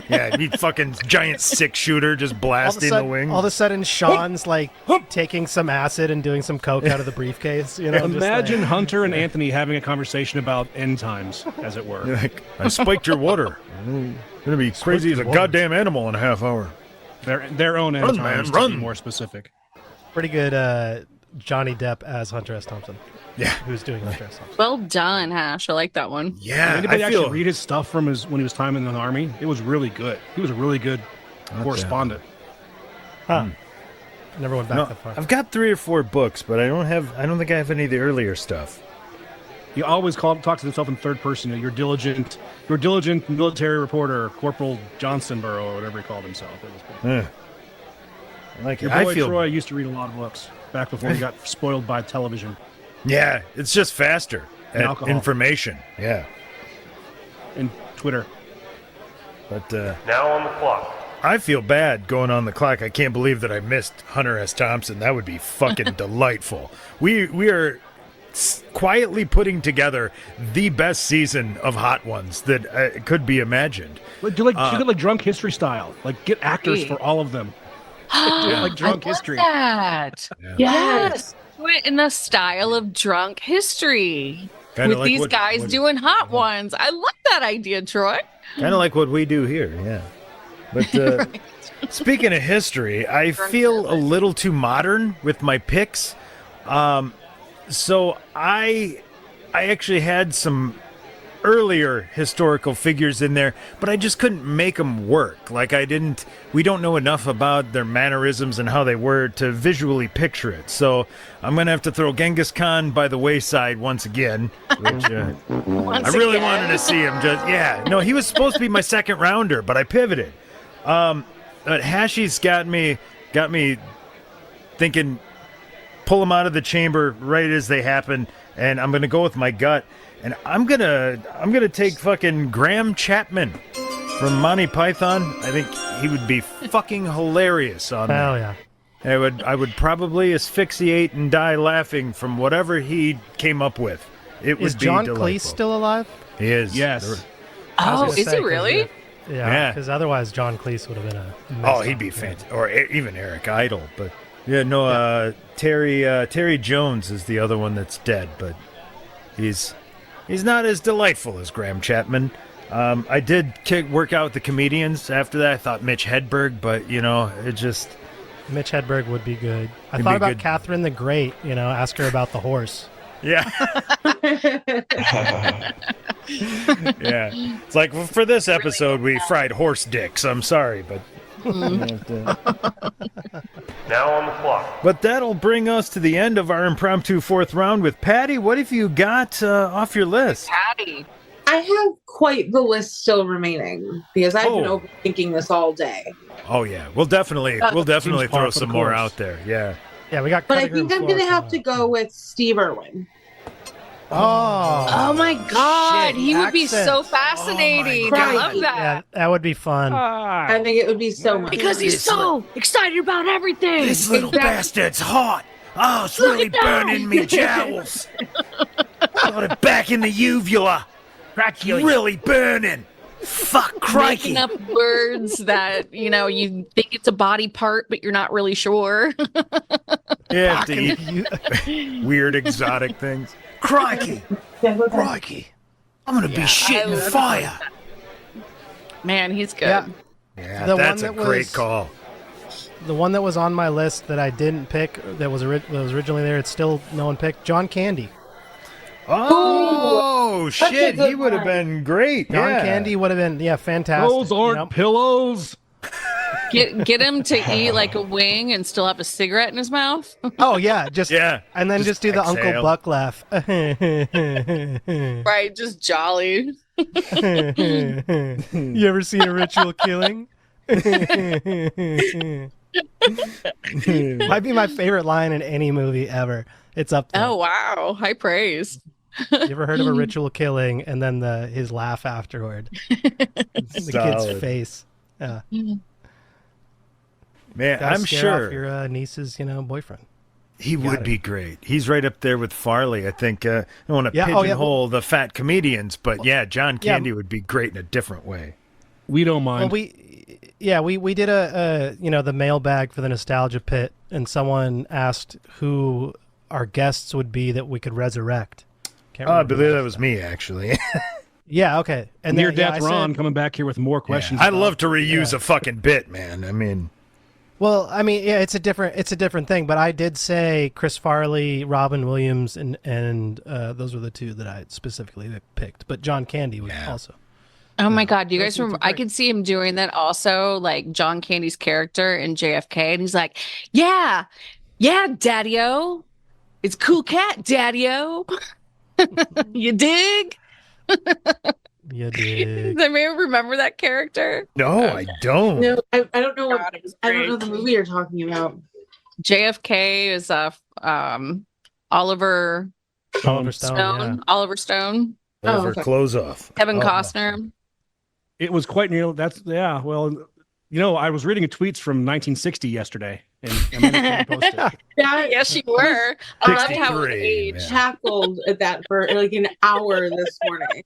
S4: Yeah, you fucking giant 6-shooter just blasting the wing.
S6: All of a sudden, Sean's like taking some acid and doing some coke out of the briefcase. You know, just
S2: Imagine
S6: like-
S2: Hunter and Anthony having a conversation about end times, as it were.
S4: Like, I spiked your water. I'm gonna be crazy as a goddamn animal in a half hour.
S2: Their own end
S4: Run,
S2: times,
S4: man,
S2: to
S4: run.
S2: be more specific.
S6: pretty good. Johnny Depp as Hunter S. Thompson.
S4: Yeah.
S6: Who's doing Hunter S. Thompson?
S1: Well done, Hash. I like that one.
S4: Yeah,
S2: Anybody
S4: I
S2: actually
S4: feel
S2: read his stuff from when he was time in the army? It was really good. He was a really good correspondent.
S6: Huh. Never went back
S4: No,
S6: that far.
S4: I've got 3 or 4 books, but I don't think I have any of the earlier stuff.
S2: He always talks to himself in third person. Your diligent military reporter, Corporal Johnsonborough, or whatever he called himself. It was pretty
S4: I like
S2: Your
S4: it.
S2: boy
S4: I feel
S2: Troy used to read a lot of books back before he got spoiled by television
S4: Yeah, it's just faster
S2: And
S4: at
S2: alcohol.
S4: information. Yeah,
S2: and Twitter.
S4: but
S7: Now on the clock.
S4: I feel bad going on the clock. I can't believe that I missed Hunter S. Thompson. That would be fucking delightful. We are quietly putting together the best season of Hot Ones that could be imagined.
S2: Do it like drunk history style. Like get actors for all of them. Do it like drunk history.
S1: That. Yes. Do it in the style of drunk history.
S4: Kinda
S1: With
S4: like
S1: these
S4: what-
S1: guys
S4: what-
S1: doing hot ones. I love that idea, Troy.
S4: Kind of like what we do here, yeah. But speaking of history, I feel a little too modern with my picks. So I actually had some earlier historical figures in there, but I just couldn't make them work. Like we don't know enough about their mannerisms and how they were to visually picture it. So I'm going to have to throw Genghis Khan by the wayside once again, which I really wanted to see him no, he was supposed to be my second rounder, but I pivoted. But Hashi's got me thinking, pull them out of the chamber right as they happen, and I'm going to go with my gut. And I'm gonna take fucking Graham Chapman from Monty Python. I think he would be fucking hilarious on
S6: Hell
S4: that.
S6: yeah.
S4: I would probably asphyxiate and die laughing from whatever he came up with. It
S6: Is
S4: would be
S6: John
S4: delightful.
S6: Cleese still alive?
S4: He is.
S2: Yes.
S6: I was
S1: Oh,
S6: gonna
S1: is
S6: say,
S1: he
S6: 'cause
S1: really?
S6: Yeah,
S4: Yeah.
S6: because otherwise John Cleese would have been a.
S4: Oh, he'd be fantastic. Or even Eric Idle. But yeah, no. Terry Jones is the other one that's dead, but he's not as delightful as Graham Chapman. I did work out with the comedians after that. I thought Mitch Hedberg, but it just
S6: Mitch Hedberg would be good. I
S4: He'd
S6: thought
S4: be
S6: about
S4: good.
S6: Catherine the Great. Ask her about the horse.
S4: yeah. Yeah. It's like for this episode we fried horse dicks. I'm sorry, but
S7: Now on the clock.
S4: but that'll bring us to the end of our impromptu 4th round with Patty. What have you got off your list?
S1: Patty.
S3: I have quite the list still remaining because I've been
S4: Oh.
S3: overthinking this all day.
S4: Oh yeah, we'll definitely
S3: Seems
S4: throw
S2: par for
S4: some
S2: the
S4: more
S2: course.
S4: out there. Yeah.
S6: Yeah, we got.
S3: But I
S6: cutting room
S3: think I'm
S6: floor
S3: gonna have to
S6: tomorrow.
S3: go with Steve Irwin.
S6: Oh.
S1: Oh my God.
S6: shit,
S1: He would be
S6: accent.
S1: so fascinating. I love
S3: God.
S1: that.
S6: Yeah, that would be fun.
S3: I think it would be so much.
S1: Because he's so excited about everything.
S4: This little bastard's hot. Oh, it's really
S1: at that.
S4: burning me jowls. Got it back in the uvula. Really burning. Fuck crikey.
S1: Making up words that, you think it's a body part, but you're not really sure.
S4: You have to eat weird exotic things. Crikey. Crikey. I'm going to be shitting
S1: love
S4: fire.
S1: Man, he's good.
S6: Yeah.
S4: Yeah,
S6: The
S4: that's a
S6: one that
S4: great
S6: was-
S4: call.
S6: The one that was on my list that I didn't pick, that was originally there, it's still no one picked. John Candy.
S4: Oh,
S3: a
S4: shit. He
S3: good
S4: would have
S3: one.
S4: been great.
S6: John
S4: yeah.
S6: Candy would have been, fantastic.
S2: Those aren't pillows.
S1: Get him to eat like a wing and still have a cigarette in his mouth.
S6: Oh yeah, just
S4: Yeah.
S6: and then just do the Uncle
S4: exhale.
S6: Buck laugh.
S1: Right, just jolly.
S6: You ever seen a ritual killing? Might be my favorite line in any movie ever. It's up there.
S1: Oh wow, high praise.
S6: You ever heard of a ritual killing and then his laugh afterward? The kid's
S4: Solid.
S6: face. Yeah.
S4: Man,
S6: Gotta
S4: I'm
S6: scare off
S4: sure
S6: your niece's, boyfriend.
S4: he
S6: got
S4: would
S6: it.
S4: be great. He's right up there with Farley. I think I don't want to
S6: Yeah, oh, yeah.
S4: pigeonhole the fat comedians, but yeah, John
S6: Yeah.
S4: Candy would be great in a different way.
S2: We don't
S6: Well,
S2: mind.
S6: we did the mailbag for the nostalgia pit, and someone asked who our guests would be that we could resurrect. Can't
S4: Oh, I
S6: remember
S4: believe
S6: who
S4: that was me, actually.
S6: Yeah, okay. And
S2: Near
S6: then, yeah,
S2: Death
S6: I
S2: Ron
S6: said-
S2: coming back here with more questions.
S4: I'd love to reuse a fucking bit, man. I mean,
S6: Well, I mean, yeah, it's a different thing. But I did say Chris Farley, Robin Williams, and those were the two that I specifically picked. But John Candy was also.
S1: Oh my God. Do you
S6: Those
S1: guys
S6: two
S1: remember?
S6: are
S1: I
S6: great.
S1: could see him doing that also, like John Candy's character in JFK. And he's like, yeah, Daddy-O. It's cool cat, Daddy-O. You dig?
S6: You
S1: Does
S6: dig?
S1: anyone remember that character?
S4: no, I don't.
S3: No, I don't know what
S1: God, it was
S3: I don't know
S1: great.
S3: the movie you're talking about.
S1: JFK is Oliver
S6: Oliver Stone. Yeah.
S1: Oliver Stone,
S4: Oliver,
S3: okay.
S4: close off.
S1: Kevin
S4: Oh,
S1: Costner.
S2: It was quite near. Yeah. Well, I was reading tweets from 1960 yesterday, and Amanda couldn't post it.
S3: That
S1: Yes, you were. I loved how it
S4: 63,
S1: aged.
S4: yeah.
S3: tackled at that for like an hour this morning.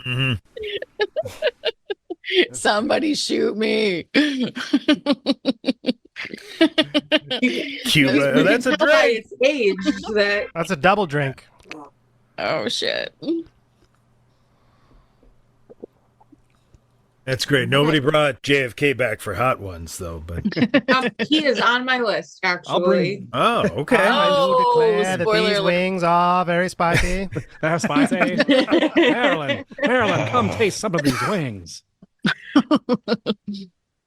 S4: Mhm.
S1: Somebody shoot me.
S4: Cuba. That's a
S3: Tell by
S4: drink.
S3: its age that
S6: That's a double drink.
S1: Oh shit.
S4: That's great. Nobody brought JFK back for hot ones, though. But
S3: he is on my list
S2: I'll bring-
S3: actually.
S4: oh, okay.
S6: I do
S1: Oh,
S6: declare that
S1: spoiler
S6: these
S1: alert.
S6: wings are very spicy.
S2: That's spicy. Marilyn, come taste some of these wings.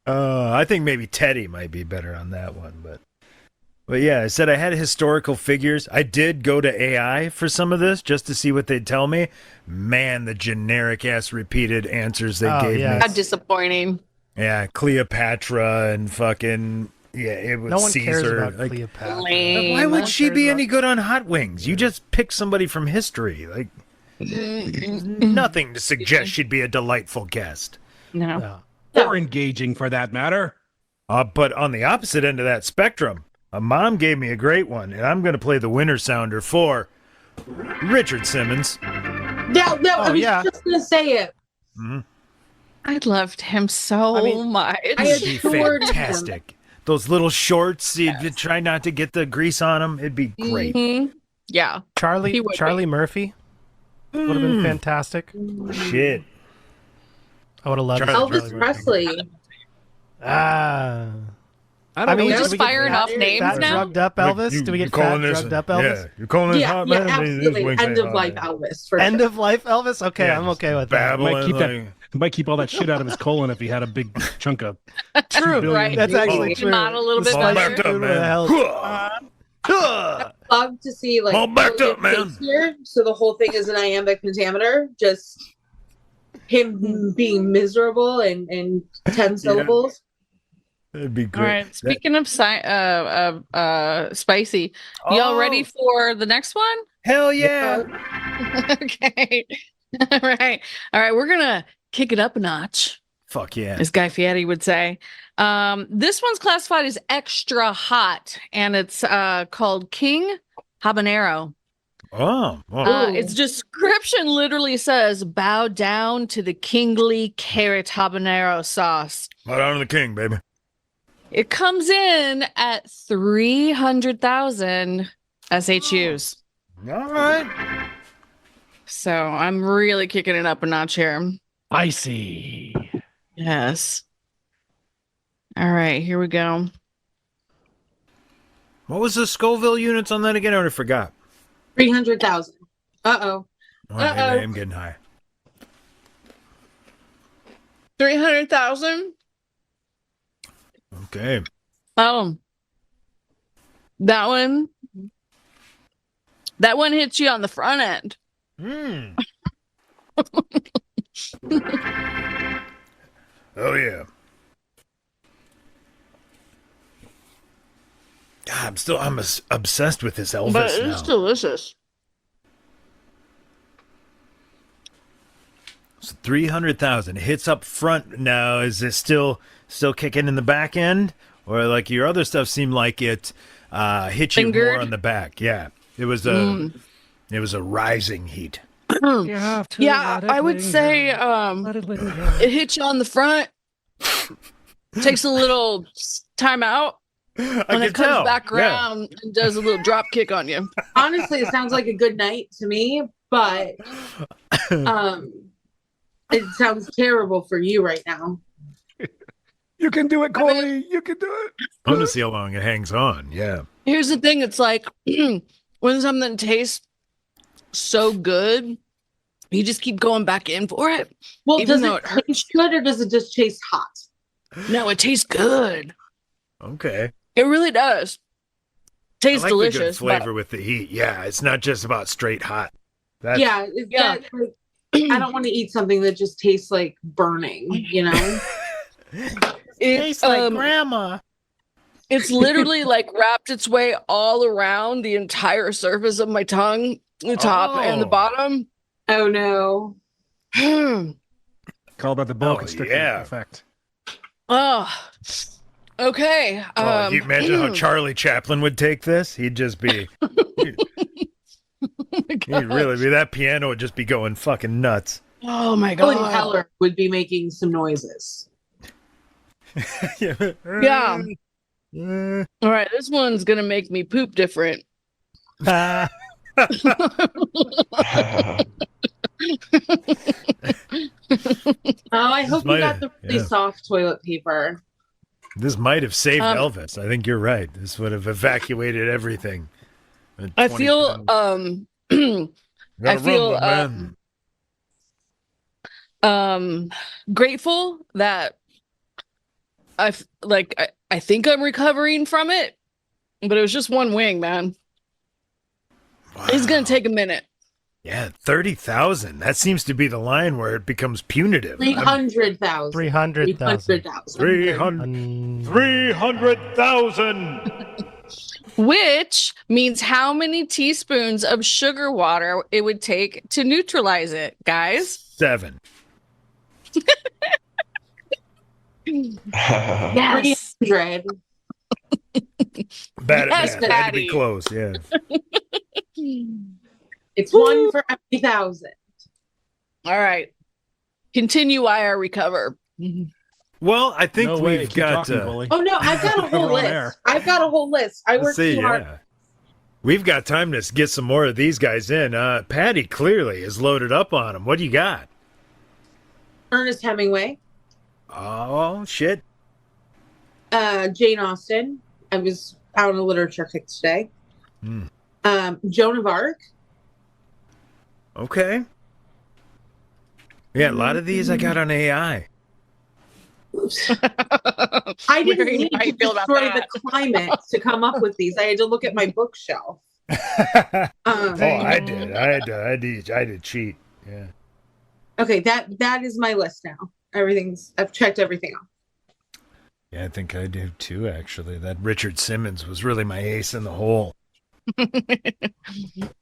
S4: I think maybe Teddy might be better on that one, but yeah, I said I had historical figures. I did go to AI for some of this just to see what they'd tell me. Man, the generic ass repeated answers they
S6: Oh,
S4: gave
S6: yeah.
S4: me.
S1: How disappointing.
S4: Yeah, Cleopatra and fucking it was
S6: No one
S4: Caesar.
S6: cares about
S4: like,
S6: Cleopatra.
S1: Lame.
S4: why would she be
S6: Cares
S4: any good on Hot Wings? You just pick somebody from history. Like nothing to suggest she'd be a delightful guest.
S1: No.
S6: No.
S2: Or engaging, for that matter.
S4: But on the opposite end of that spectrum, a mom gave me a great one, and I'm going to play the winner sounder for Richard Simmons.
S3: No, I
S6: Oh,
S3: was
S6: yeah.
S3: just gonna say it.
S1: I loved him so much.
S3: I
S4: It'd be
S3: adored him.
S4: fantastic. Those little shorts, you'd try not to get the grease on them. It'd be great.
S1: Mhm. Yeah. He
S6: Charlie
S1: would
S6: Murphy would have been fantastic.
S4: Shit.
S6: I would have loved
S4: Charlie
S6: Charlie
S3: Elvis
S6: Murphy.
S3: Presley.
S6: Ah.
S2: I don't
S6: I mean,
S2: know.
S1: We're
S6: did
S1: just
S6: we get
S1: firing
S6: fat-
S1: off names
S6: fat
S1: now?
S6: drugged up Elvis? Do we get fat drugged up Elvis?
S4: Yeah, you're calling this
S3: Yeah,
S4: hot
S3: yeah,
S4: man?
S3: absolutely. End of life Elvis. For
S6: End
S3: sure.
S6: of life Elvis? Okay,
S4: Yeah,
S6: I'm okay with that.
S2: Might
S4: Babbling.
S2: keep that.
S4: like-
S2: Might keep all that shit out of his colon if he had a big chunk of.
S6: True,
S1: Right.
S6: That's actually
S1: Oh.
S6: true.
S1: Not a little bit
S4: All
S1: better.
S4: backed up,
S6: Food would've
S4: man.
S6: helped.
S3: Love to see like
S4: All backed up,
S3: William
S4: man.
S3: Shakespeare, so the whole thing is an iambic pentameter, just him being miserable and 10 syllables.
S4: That'd be
S1: All
S4: great.
S1: right. Speaking of spicy, y'all ready for the next one?
S4: Hell yeah.
S1: Okay. All right. We're gonna kick it up a notch,
S4: Fuck yeah.
S1: as Guy Fieri would say. This one's classified as extra hot, and it's called King Habanero.
S4: Oh.
S3: Ooh.
S1: Its description literally says, "Bow down to the kingly carrot habanero sauce."
S4: Right on to the king, baby.
S1: It comes in at 300,000 SHUs.
S4: All right.
S1: So I'm really kicking it up a notch here.
S2: Icy.
S1: Yes. All right, here we go.
S4: What was the Scoville units on that again? I already forgot.
S3: 300,000. Uh-oh.
S4: Oh, maybe I am getting high.
S1: 300,000?
S4: Okay.
S1: Oh. That one hits you on the front end.
S4: Oh yeah. God, I'm obsessed with this Elvis
S1: But
S4: now.
S1: it's delicious.
S4: So 300,000 hits up front. Now, is it still kicking in the back end, or like your other stuff seemed like it hit you more
S1: Fingered?
S4: on the back? Yeah, it was a rising heat.
S2: You have to
S1: Yeah,
S2: let it
S1: I would
S2: linger.
S1: say
S2: Let it linger.
S1: it hits you on the front, takes a little time out, and
S4: can
S1: it comes
S4: tell,
S1: back
S4: yeah.
S1: around and does a little drop kick on you.
S3: Honestly, it sounds like a good night to me, but it sounds terrible for you right now.
S2: You can do it, Coley. You can do it.
S4: I'm gonna see how long it hangs on. Yeah.
S1: Here's the thing, it's like when something tastes so good, you just keep going back in for it.
S3: Well,
S1: Even
S3: does
S1: though
S3: it
S1: it hurts.
S3: taste good or does it just taste hot?
S1: No, it tastes good.
S4: Okay.
S1: It really does. Tastes
S4: I like the good
S1: delicious.
S4: flavor with the heat. Yeah, it's not just about straight hot. That's,
S3: Yeah,
S1: Yeah.
S3: like, I don't want to eat something that just tastes like burning, you know?
S1: It's
S4: grandma.
S1: It's literally like wrapped its way all around the entire surface of my tongue, the top and the
S4: Oh.
S1: bottom.
S3: Oh no.
S2: Call that the boa
S4: Oh,
S2: constrictor
S4: yeah.
S2: effect.
S1: Oh, okay.
S4: Oh, you imagine how Charlie Chaplin would take this? He'd just be. He'd really be. That piano would just be going fucking nuts.
S1: Oh my
S3: Helen
S1: god.
S3: Keller would be making some noises.
S1: Yeah. All right, this one's gonna make me poop different.
S3: Oh, I hope you
S4: might
S3: got
S4: have-
S3: the really
S4: yeah.
S3: soft toilet paper.
S4: This might have saved
S1: Um,
S4: Elvis. I think you're right. This would have evacuated everything.
S1: I feel I feel grateful that I think I'm recovering from it, but it was just one wing, man. It's gonna take a minute.
S4: Yeah, 30,000. That seems to be the line where it becomes punitive.
S3: 300,000.
S6: 300,000.
S3: 300,000.
S4: 300,000.
S1: Which means how many teaspoons of sugar water it would take to neutralize it, guys?
S4: 7.
S1: Yes.
S3: 300.
S4: Bad
S1: Yes,
S4: at that. Had to
S1: Patty.
S4: be close. Yeah.
S3: It's one for every 1,000.
S1: All right. Continue while I recover.
S4: Well, I think
S2: No way.
S4: we've
S2: Keep
S4: got.
S2: talking, Bully.
S3: Oh no, I've got a whole
S2: We're on
S3: list.
S2: air.
S3: I've got a whole list. I
S4: Let's
S3: worked
S4: see.
S3: too hard.
S4: Yeah. We've got time to get some more of these guys in. Patty clearly is loaded up on them. What do you got?
S3: Ernest Hemingway,
S4: Oh, shit.
S3: Jane Austen. I was out on a literature kick today.
S4: Hmm.
S3: Joan of Arc.
S4: Okay. Yeah, a lot of these I got on AI.
S3: I didn't
S1: Larry,
S3: need
S1: how
S3: to
S1: you feel about
S3: destroy the
S1: that?
S3: climate to come up with these. I had to look at my bookshelf.
S4: Oh, I did. I did cheat. Yeah.
S3: Okay, that is my list now. I've checked everything off.
S4: Yeah, I think I do too, actually. That Richard Simmons was really my ace in the hole.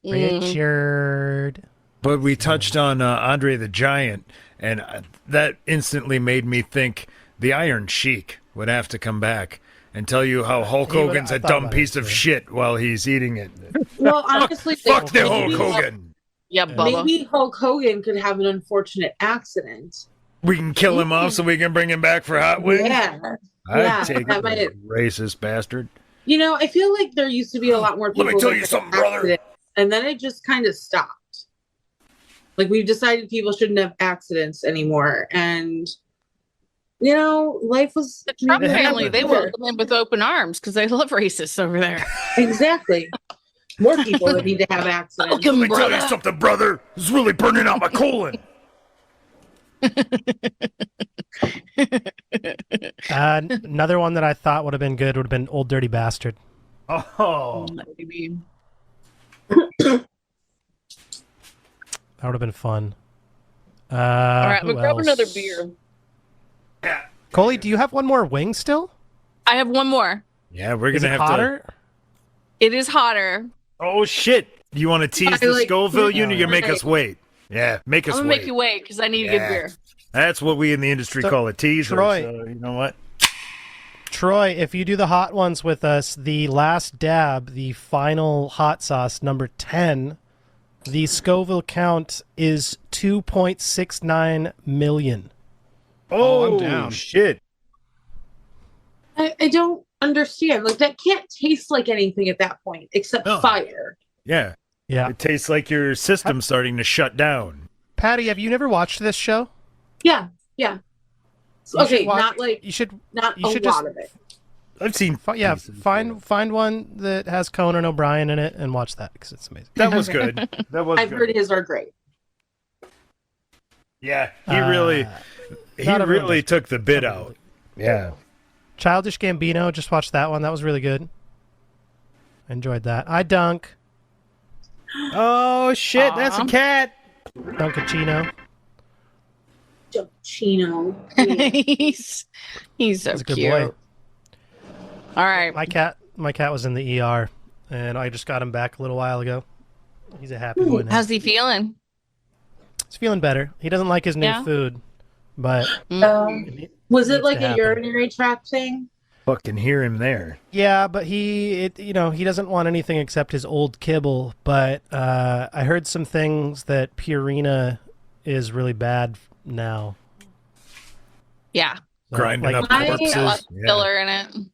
S6: Richard.
S4: But we touched on Andre the Giant, and that instantly made me think the Iron Sheik would have to come back and tell you how Hulk
S6: He would-
S4: Hogan's
S6: I
S4: a
S6: thought
S4: dumb
S6: about
S4: piece
S6: it,
S4: of
S6: too.
S4: shit while he's eating it.
S3: Well, honestly,
S4: Fuck the
S3: maybe
S4: Hulk Hogan.
S1: Yeah, Bubba.
S3: Maybe Hulk Hogan could have an unfortunate accident.
S4: We can kill him off so we can bring him back for Hot Wings.
S3: Yeah.
S4: I'd
S3: Yeah,
S4: take
S3: that
S4: it,
S3: might-
S4: you racist bastard.
S3: You know, I feel like there used to be a lot more people.
S4: Let me tell
S3: that
S4: you
S3: had
S4: something, brother.
S3: accidents, and then it just kind of stopped. Like we've decided people shouldn't have accidents anymore, and you know, life was
S1: The Trump
S3: maybe
S1: family, they
S3: better.
S1: welcome him with open arms because they love racists over there.
S3: Exactly. More people that need to have accidents.
S1: Welcome,
S4: Let me tell you
S1: brother.
S4: something, brother. It's really burning out my colon.
S6: Another one that I thought would have been good would have been Old Dirty Bastard.
S4: Oh.
S1: Maybe.
S6: That would have been fun.
S1: All right,
S6: who
S1: we'll grab another
S6: else?
S1: beer.
S6: Coley, do you have one more wing still?
S1: I have one more.
S4: Yeah, we're
S6: Is
S4: gonna
S6: it
S4: have
S6: hotter?
S1: It is hotter.
S4: Oh shit! You want to tease
S3: I
S4: the
S3: like-
S4: Scoville unit? You make
S3: Right.
S4: us wait. Yeah, make
S1: I'm
S4: us
S1: gonna
S4: wait.
S1: make you wait because I need a good
S4: Yeah.
S1: beer.
S4: That's what we in the industry
S6: So,
S4: call a teaser.
S6: Troy.
S4: So, you know what?
S6: Troy, if you do the hot ones with us, the last dab, the final hot sauce, number 10, the Scoville count is 2.69 million.
S2: Oh, I'm down.
S4: Shit!
S3: I don't understand. Like that can't taste like anything at that point except
S4: No.
S3: fire.
S4: Yeah,
S6: Yeah.
S4: it tastes like your system's starting to shut down.
S6: Patty, have you never watched this show?
S3: Yeah.
S6: You
S3: Okay,
S6: should watch-
S3: not like
S6: you should
S3: not
S6: you
S3: a
S6: should
S3: lot
S6: just-
S3: of it.
S4: I've seen.
S6: yeah,
S4: pieces,
S6: find one that has Conan O'Brien in it and watch that because it's amazing.
S4: That was good. That was.
S3: I've
S4: good.
S3: heard his are great.
S4: Yeah, he really
S6: not everyone does.
S4: took the bit
S6: Not
S4: out. Yeah.
S6: Childish Gambino, just watched that one. That was really good. Enjoyed that. I dunk
S4: Oh shit! That's a
S1: Aw.
S4: cat.
S6: Dunkachino.
S3: Chino.
S1: he's so
S6: He's a good
S1: cute.
S6: boy.
S1: All right.
S6: My cat was in the ER, and I just got him back a little while ago. He's a happy boy now.
S1: How's he feeling?
S6: He's feeling better. He doesn't like his new
S1: Yeah?
S6: food, but
S3: Was it
S6: needs
S3: like
S6: to
S3: a
S6: happen.
S3: urinary tract thing?
S4: Fucking hear him there.
S6: yeah, but he doesn't want anything except his old kibble. But I heard some things that Purina is really bad now.
S1: Yeah.
S6: So,
S4: Grinding
S6: like,
S4: up
S3: I-
S4: corpses.
S1: Got lots of
S4: Yeah.
S1: filler in it.
S6: a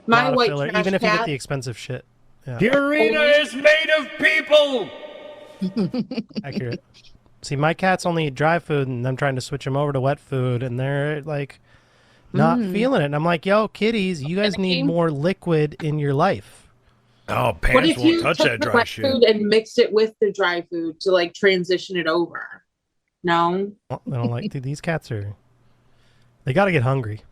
S3: My
S6: lot of
S3: white
S6: filler,
S3: trash
S6: even if you get
S3: cat.
S6: the expensive shit. Yeah,
S4: Purina is made of people.
S6: accurate. See, my cats only eat dry food, and I'm trying to switch them over to wet food, and they're like not feeling it. And I'm like, yo, kitties, you guys need
S1: Finicky.
S6: more liquid in your life.
S4: Oh,
S3: What
S4: pants
S3: if
S4: won't
S3: you
S4: touch
S3: took
S4: that
S3: the
S4: dry
S3: wet
S4: shit.
S3: food and mixed it with the dry food to like transition it over? No.
S6: Well, I don't like these cats are. They got to get hungry.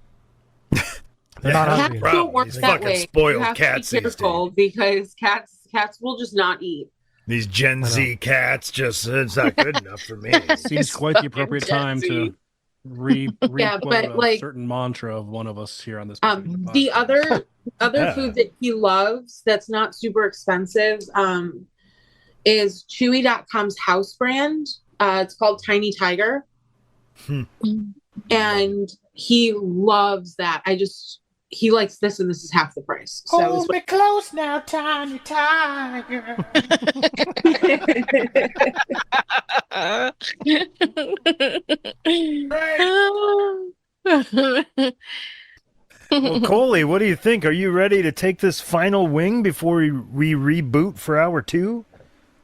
S6: They're not
S4: Yeah.
S6: hungry.
S3: Cats don't work
S4: These
S3: that
S4: fucking
S3: way.
S4: spoiled
S3: You have
S4: cats
S3: to be
S4: these
S3: careful because cats will just not eat.
S4: These Gen Z cats it's not good enough for me.
S2: Seems quite the appropriate time to
S3: Yeah,
S2: quote
S3: but,
S2: a
S3: like,
S2: certain mantra of one of us here on this.
S3: The other
S4: Yeah.
S3: food that he loves that's not super expensive is Chewy.com's house brand. It's called Tiny Tiger. And he loves that. He likes this, and this is half the price. So it's
S5: me close now, tiny tiger.
S4: Well, Coley, what do you think? Are you ready to take this final wing before we reboot for hour 2?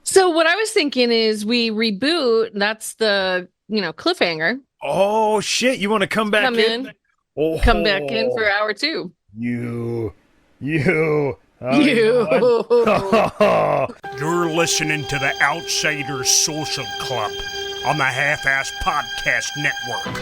S1: So what I was thinking is we reboot. That's the cliffhanger.
S4: Oh shit! You want to come back
S1: Come in.
S4: Oh,
S1: Come back in for hour 2.
S4: you.
S1: You.
S11: You're listening to the Outsiders Social Club on the Half-Ass Podcast Network.